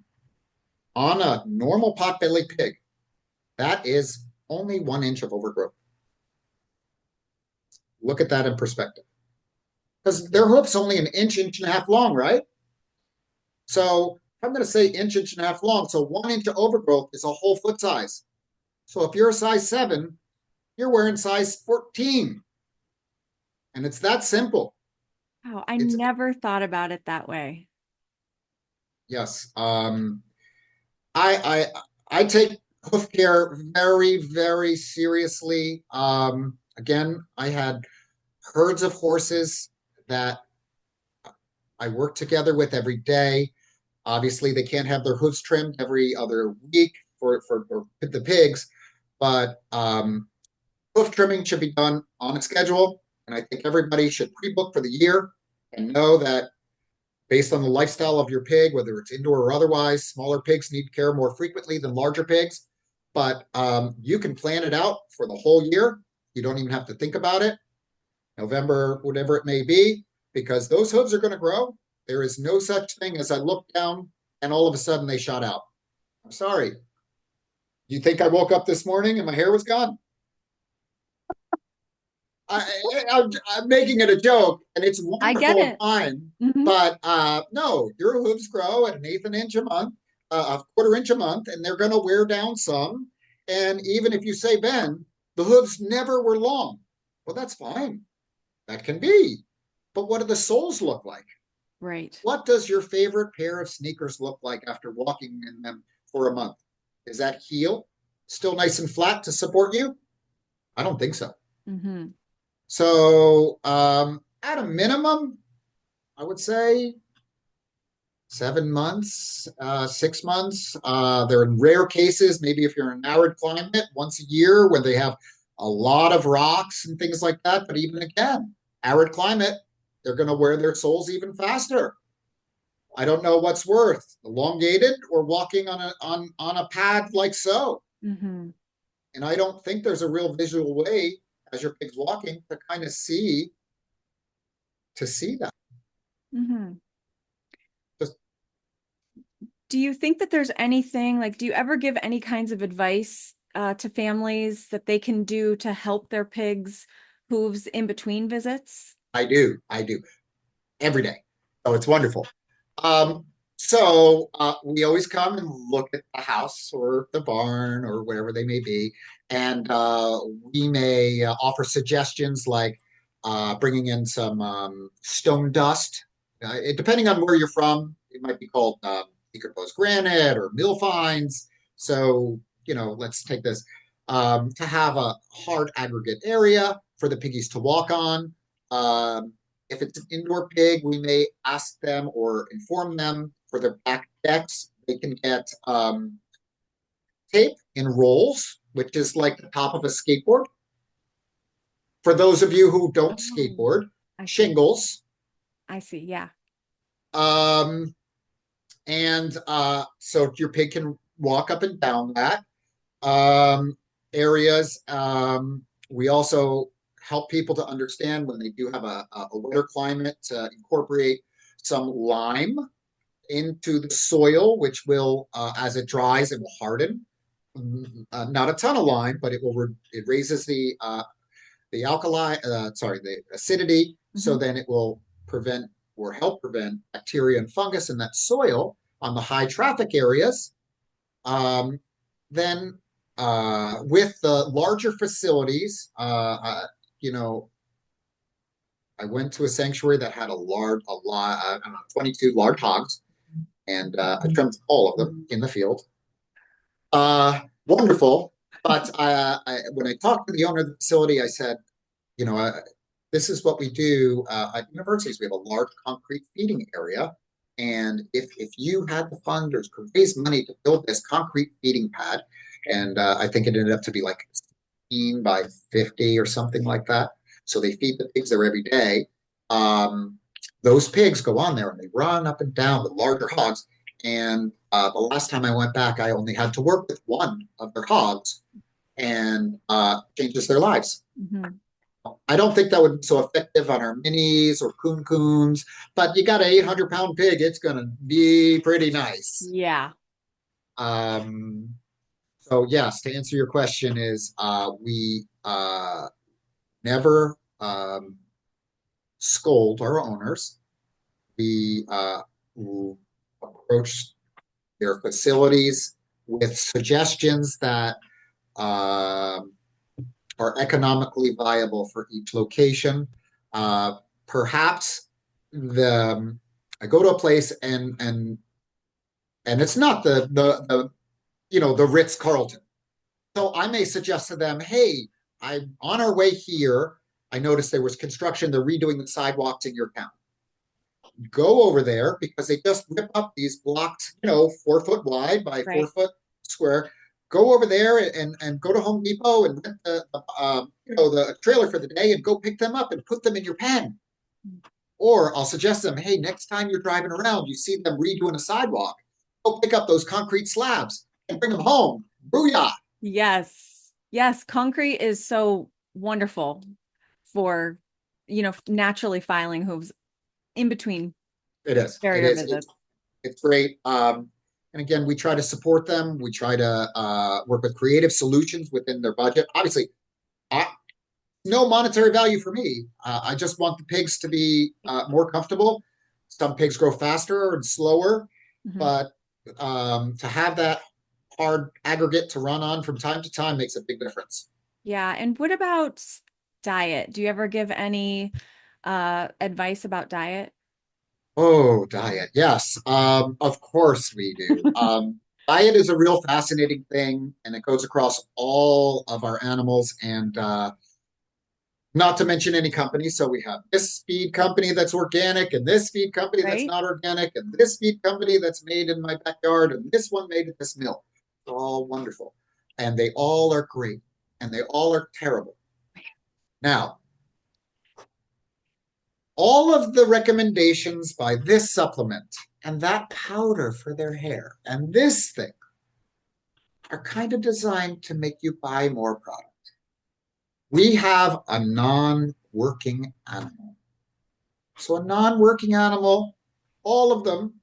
on a normal potbelly pig, that is only 1 inch of overgrowth. Look at that in perspective. Because their hoof's only an inch, inch and a half long, right? So I'm going to say inch and a half long. So 1 inch of overgrowth is a whole foot size. So if you're a size 7, you're wearing size 14. And it's that simple. Wow, I It's, never thought about it that way. yes. I take hoof care very, very seriously. Again, I had herds of horses that I work together with every day. Obviously, they can't have their hooves trimmed every other week for the pigs, but hoof trimming should be done on a schedule. And I think everybody should pre book for the year and know that Based on the lifestyle of your pig, whether it's indoor or otherwise, smaller pigs need care more frequently than larger pigs. But you can plan it out for the whole year. You don't even have to think about it. November, whatever it may be, because those hooves are going to grow. There is no such thing as I looked down and all of a sudden they shot out. I'm sorry. You think I woke up this morning and my hair was gone? I'm making it a joke, and it's I get wonderful and it. fine. Hmm. But no, your hooves grow at an eighth an inch a month, a quarter inch a month, and they're going to wear down some. And even if you say, Ben, the hooves never were long, well, that's fine. That can be. But what do the soles look like? Right. What does your favorite pair of sneakers look like after walking in them for a month? Is that heel still nice and flat to support you? I don't think so. Hmm. So, at a minimum, I would say 7 months, 6 months. There are rare cases, maybe if you're in an arid climate, once a year when they have a lot of rocks and things like that. But even again, arid climate, they're going to wear their soles even faster. I don't know what's worth, elongated or walking on a pad like so. Hmm. And I don't think there's a real visual way as your pig's walking to kind of see that. Hmm. Just Do you think that there's anything like, do you ever give any kinds of advice to families that they can do to help their pigs' hooves in between visits? I do every day. Oh, it's wonderful. Um, so we always come and look at the house or the barn or wherever they may be, and we may offer suggestions like bringing in some stone dust. Depending on where you're from, it might be called decomposed granite or mill fines. So let's take this to have a hard aggregate area for the piggies to walk on. If it's an indoor pig, we may ask them or inform them for their back decks. They can get tape in rolls, which is like the top of a skateboard. For those of you who don't Oh, skateboard, I see. shingles. I see. Yeah. Um, and so your pig can walk up and down that um, areas. We also help people to understand when they do have a wetter climate to incorporate some lime into the soil, which will, as it dries, it will harden. Not a ton of lime, but it raises the alkali, sorry, the acidity. So Hmm. then it will prevent or help prevent bacteria and fungus in that soil on the high traffic areas. Um, then with the larger facilities, you know, I went to a sanctuary that had a lot, I don't know, 22 large hogs, and I trimmed all of them in the field. Wonderful. But when I talked to the owner of the facility, I said, you know, this is what we do at universities. We have a large concrete feeding area. And if you had the funders could raise money to build this concrete feeding pad, and I think it ended up to be like 15 by 50 or something like that. So they feed the pigs there every day. Um, those pigs go on there and they run up and down with larger hogs. And the last time I went back, I only had to work with one of their hogs and changes their lives. Hmm. I don't think that would be so effective on our minis or coon coons, but you got an 800-pound pig, it's going to be pretty nice. Yeah. Um, so yes, to answer your question is we never scold our owners. We approach their facilities with suggestions that um are economically viable for each location. Perhaps the I go to a place and it's not the Ritz Carlton. So I may suggest to them, hey, I'm on our way here. I noticed there was construction. They're redoing the sidewalks in your town. Go over there because they just rip up these blocks, 4 foot wide by four Right. foot square. Go over there and go to Home Depot and rent the trailer for the day and go pick them up and put them in your pen. Or I'll suggest to them, hey, next time you're driving around, you see them redoing a sidewalk, go pick up those concrete slabs and bring them home. Booyah! Yes. Yes, concrete is so wonderful for, naturally filing hooves in between It is. It carrier is. visits. It's great. And again, we try to support them. We try to work with creative solutions within their budget. Obviously, I, no monetary value for me. I just want the pigs to be more comfortable. Some pigs grow faster and slower, Mhm. but to have that hard aggregate to run on from time to time makes a big difference. Yeah. And what about diet? Do you ever give any advice about diet? Oh, diet. Yes. Of course we do. Diet is a real fascinating thing, and it goes across all of our animals, and not to mention any company. So we have this feed company that's organic, and this feed company that's Right? not organic, and this feed company that's made in my backyard, and this one made at this mill. They're all wonderful, and they all are great, and they all are terrible. Now, all of the recommendations by this supplement and that powder for their hair and this thing are kind of designed to make you buy more product. We have a non working animal. So, a non working animal, all of them,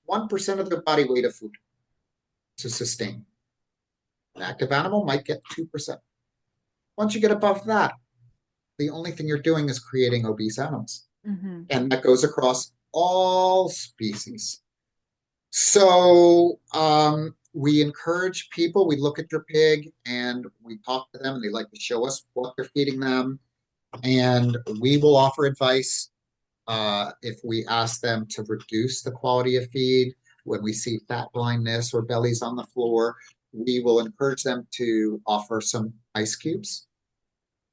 1% of their body weight of food to sustain. An active animal might get 2%. Once you get above that, the only thing you're doing is creating obese animals. Hmm. And that goes across all species. So we encourage people. We look at your pig and we talk to them, and they like to show us what they're feeding them. And we will offer advice if we ask them to reduce the quality of feed. When we see fat blindness or bellies on the floor, we will encourage them to offer some ice cubes,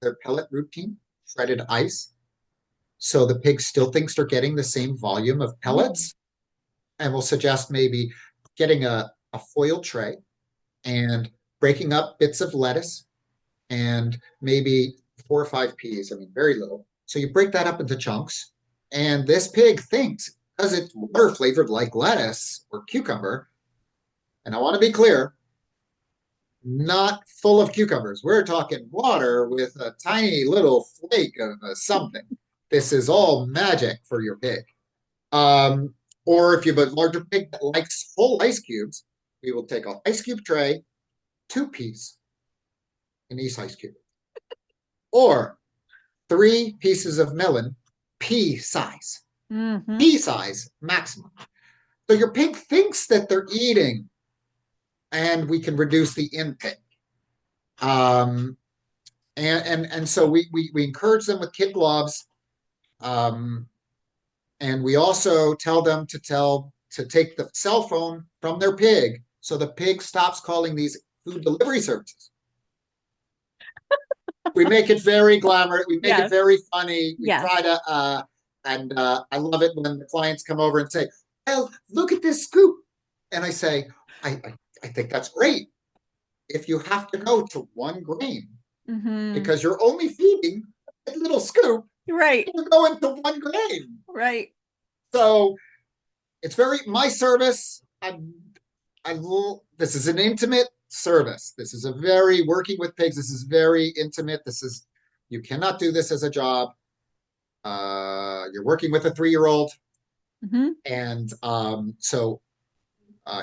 their pellet routine, shredded ice. So the pig still thinks they're getting the same volume of Oh, pellets, and we'll suggest maybe getting a foil tray and breaking up bits of lettuce and maybe 4 or 5 peas. I mean, very little. So you break that up into chunks. And this pig thinks, because it's water flavored like lettuce or cucumber, and I want to be clear, not full of cucumbers. We're talking water with a tiny little flake of something. This is all magic for your pig. Um, or if you have a larger pig that likes full ice cubes, we will take an ice cube tray, 2 peas in each ice cube, or 3 pieces of melon, hmm. pea size maximum. So your pig thinks that they're eating, and we can reduce the intake. Um, and so we encourage them with kid gloves, um, and we also tell them to take the cell phone from their pig, so the pig stops calling these food delivery services. We make it very glamorous. We make it Yes. very funny. We try Yes. to, and I love it when the clients come over and say, "Well, look at this scoop," and I say, I think that's great. If you have to go to 1 grain Hmm. because you're only feeding a little scoop, Right. you're going to 1 grain. Right. So it's very my service. I will. This is an intimate service. This is a very working with pigs. This is very intimate. This is you cannot do this as a job. You're working with a 3-year-old, Hmm. and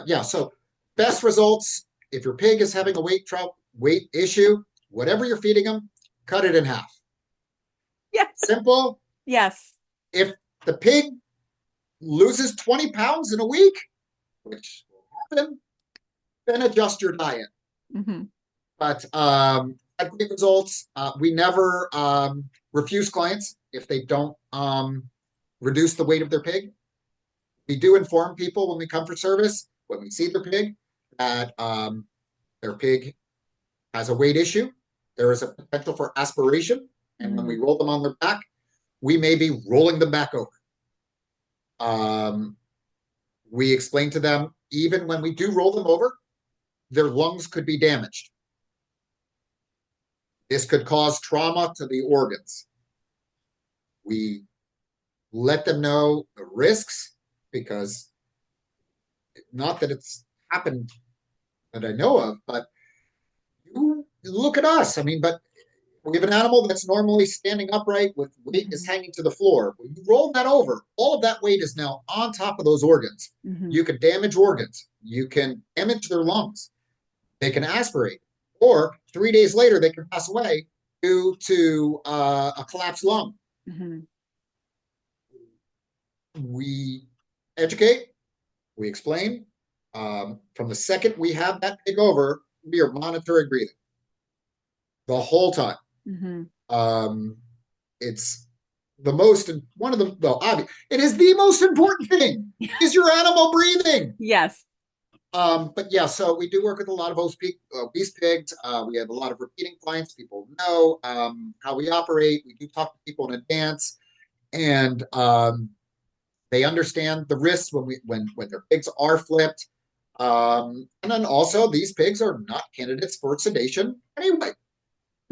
yeah. So best results if your pig is having a weight issue, whatever you're feeding them, cut it in half. Yes. Simple. Yes. If the pig loses 20 pounds in a week, which will happen, then adjust your diet. Hmm. But had great results. We never refuse clients if they don't reduce the weight of their pig. We do inform people when we come for service, when we see their pig, that their pig has a weight issue. There is a potential for aspiration. And when we Hmm. roll them on their back, we may be rolling them back over. Um, we explain to them, even when we do roll them over, their lungs could be damaged. This could cause trauma to the organs. We let them know the risks, because not that it's happened that I know of, but you look at us. I mean, but we have an animal that's normally standing upright with weight is Mhm. hanging to the floor. When you roll that over, all of that weight is now on top of those organs. Mhm. You can damage organs. You can damage their lungs. They can aspirate. Or 3 days later, they can pass away due to a collapsed lung. Mhm. We educate, we explain. From the second we have that pig over, we are monitoring breathing the whole time. Mhm. Um, it's the most one of the well, obvious. It is the most important thing. Is your animal breathing? Yes. But yeah, so we do work with a lot of obese pigs. We have a lot of repeating clients. People know how we operate. We do talk to people in advance, and they understand the risks when their pigs are flipped. And then also, these pigs are not candidates for sedation anyway.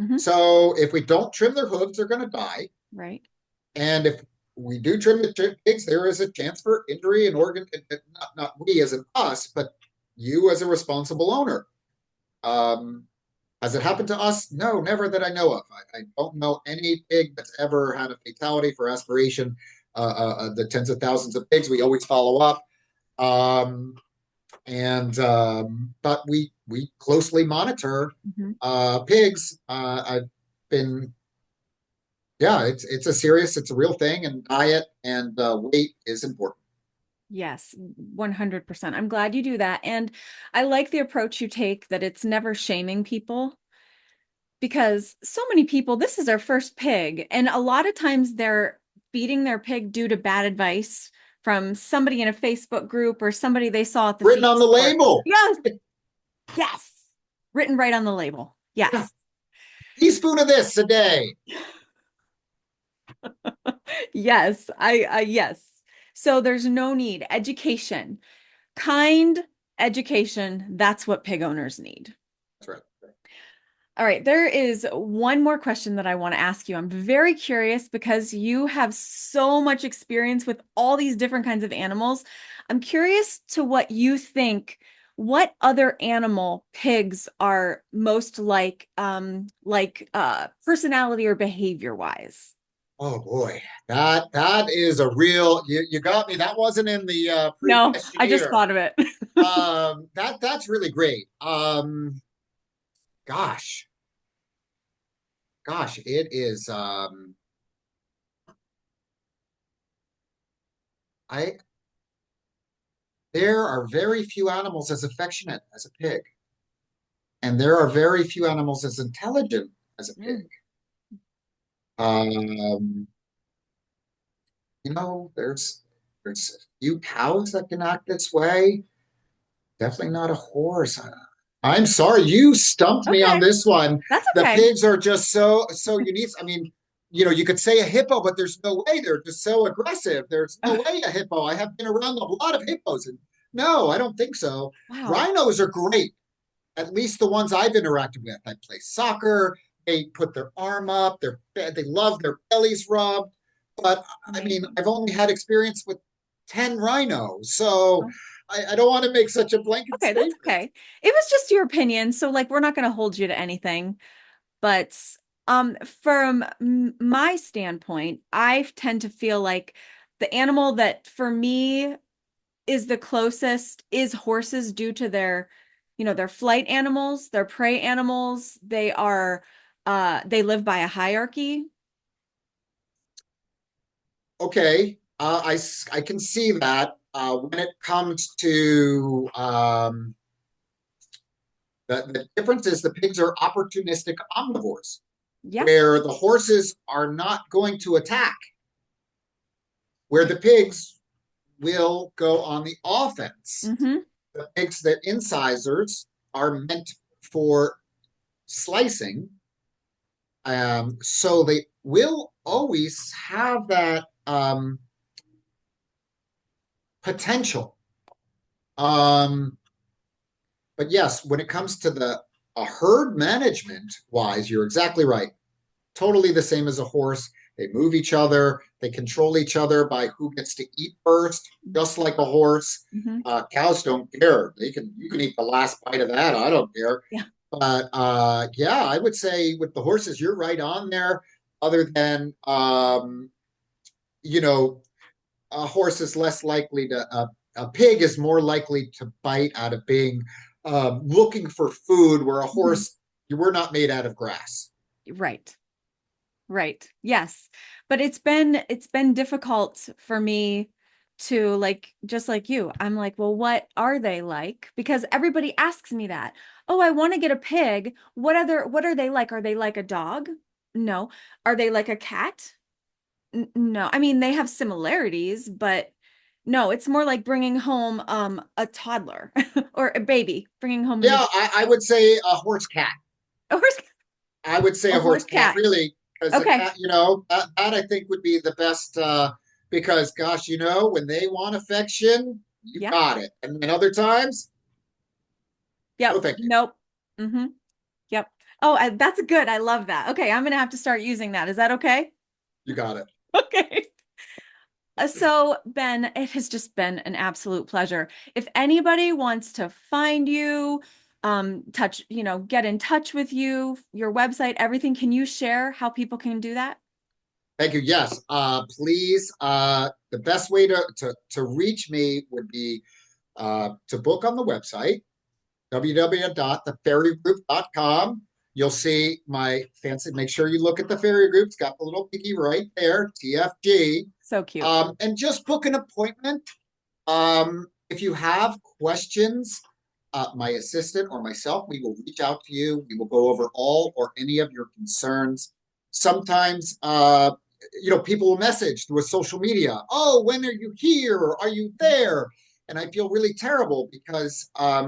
Mhm. So if we don't trim their hooves, they're going to die. Right. And if we do trim the pigs, there is a chance for injury and organ. Not we as an us, but you as a responsible owner. Um, has it happened to us? No, never that I know of. I don't know any pig that's ever had a fatality for aspiration. The tens of thousands of pigs, we always follow up. Um, and But we closely monitor Mhm. pigs. I've been Yeah, it's a real thing, and diet and weight is important. Yes, 100%. I'm glad you do that. And I like the approach you take that it's never shaming people because so many people, this is their first pig. And a lot of times they're feeding their pig due to bad advice from somebody in a Facebook group or somebody they saw at the Written feed on the store. label. Yes, yes. Written right on the label. Yeah, Yes. teaspoon of this a day. Yes. Yes. So there's no need. Education, kind education. That's what pig owners need. That's right. All right, there is one more question that I want to ask you. I'm very curious because you have so much experience with all these different kinds of animals. I'm curious to what you think, what other animal pigs are most like personality or behavior wise. Oh boy, that is a real. You got me. That wasn't in the No, I just pre-questionnaire. thought of it. That's really great. Gosh, gosh, it is. I There are very few animals as affectionate as a pig, and there are very few animals as intelligent as a pig. Mm, Um, there's a few cows that can act this way. Definitely not a horse. I'm sorry, you stumped me on okay, this one. that's The okay. pigs are just so unique. I mean, you could say a hippo, but there's no way. They're just so aggressive. There's no way a hippo. I have been around a lot of hippos, and no, I don't think so. Wow. Rhinos are great. At least the ones I've interacted with. I play soccer. They put their arm up. They love their bellies rubbed. But I mean, Amazing. I've only had experience with 10 rhinos, so I don't want to make such a blanket Okay, that's statement. okay. It was just your opinion, so like we're not going to hold you to anything. But from my standpoint, I tend to feel like the animal that for me is the closest is horses due to their flight animals, their prey animals. They live by a hierarchy. Okay, I can see that when it comes to the difference is the pigs are opportunistic omnivores, Yeah. where the horses are not going to attack, where the pigs will go on the offense. Mm-hmm. The pigs, the incisors, are meant for slicing, so they will always have that potential. Um, but yes, when it comes to the a herd management wise, you're exactly right. Totally the same as a horse. They move each other. They control each other by who gets to eat first, just like a horse. Hmm. Cows don't care. You can eat the last bite of that. I don't care. Yeah. But yeah, I would say with the horses, you're right on there. Other than you know, a horse is less likely to. A pig is more likely to bite out of being looking for food, where a Hmm. horse, you were not made out of grass. Right. Right. Yes. But it's been difficult for me to like just like you. I'm like, well, what are they like? Because everybody asks me that. Oh, I want to get a pig. What are they like? Are they like a dog? No. Are they like a cat? No. I mean, they have similarities, but no, it's more like bringing home a toddler or a baby, bringing home a new Yeah, I would say a horse cat. horse, I would say a a horse horse cat, cat. really, because a Okay. cat, that I think would be the best. Because, gosh, when they want affection, you Yep. got it. And then other times, no, Yep. thank you. Nope. Mm-hmm. Yep. Oh, that's good. I love that. Okay, I'm gonna have to start using that. Is that okay? You got it. Okay. So, Ben, it has just been an absolute pleasure. If anybody wants to find you, get in touch with you, your website, everything, can you share how people can do that? Thank you. Yes. Please. The best way to reach me would be to book on the website, www.thefarriergroup.com. You'll see my fancy, make sure you look at the Farrier Group. It's got the little piggy right there, TFG. So cute. And just book an appointment. If you have questions, my assistant or myself, we will reach out to you. We will go over all or any of your concerns. Sometimes, people will message through a social media. Oh, when are you here? Are you there? And I feel really terrible because I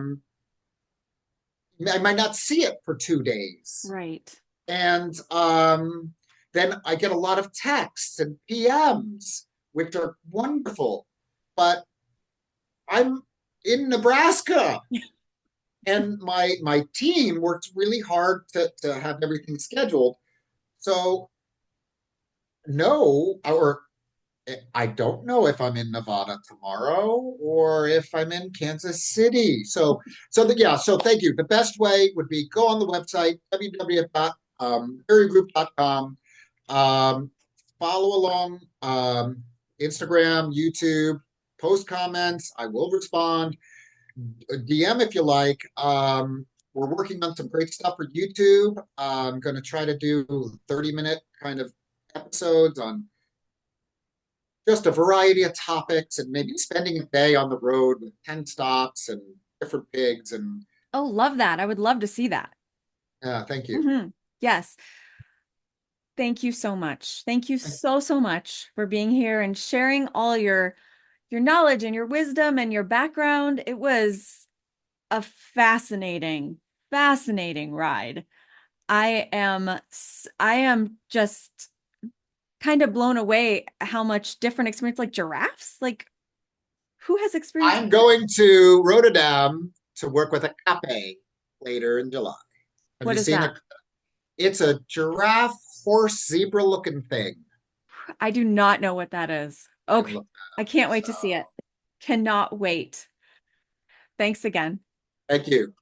might not see it for 2 days. Right. And then I get a lot of texts and PMs, which are wonderful. But I'm in Nebraska, and my team works really hard to have everything scheduled. So no, or I don't know if I'm in Nevada tomorrow or if I'm in Kansas City. Yeah. So thank you. The best way would be go on the website www.barriergroup.com. Um, Follow along, Instagram, YouTube, post comments. I will respond. DM if you like. We're working on some great stuff for YouTube. I'm going to try to do 30-minute kind of episodes on just a variety of topics and maybe spending a day on the road with 10 stops and different pigs. And Oh, love that. I would love to see that. thank you. Hmm. Yes. Thank you so much. Thank you so, so much for being here and sharing all your knowledge and your wisdom and your background. It was a fascinating ride. I am just kind of blown away how much different experience like giraffes. Like who has experience I'm with that? going to Rotterdam to work with a cape later in July. Have What you is seen that? a? It's a giraffe, horse, zebra looking thing. I do not know what that is. You can Okay. look I can't wait so to see it. Cannot wait. Thanks again. thank you.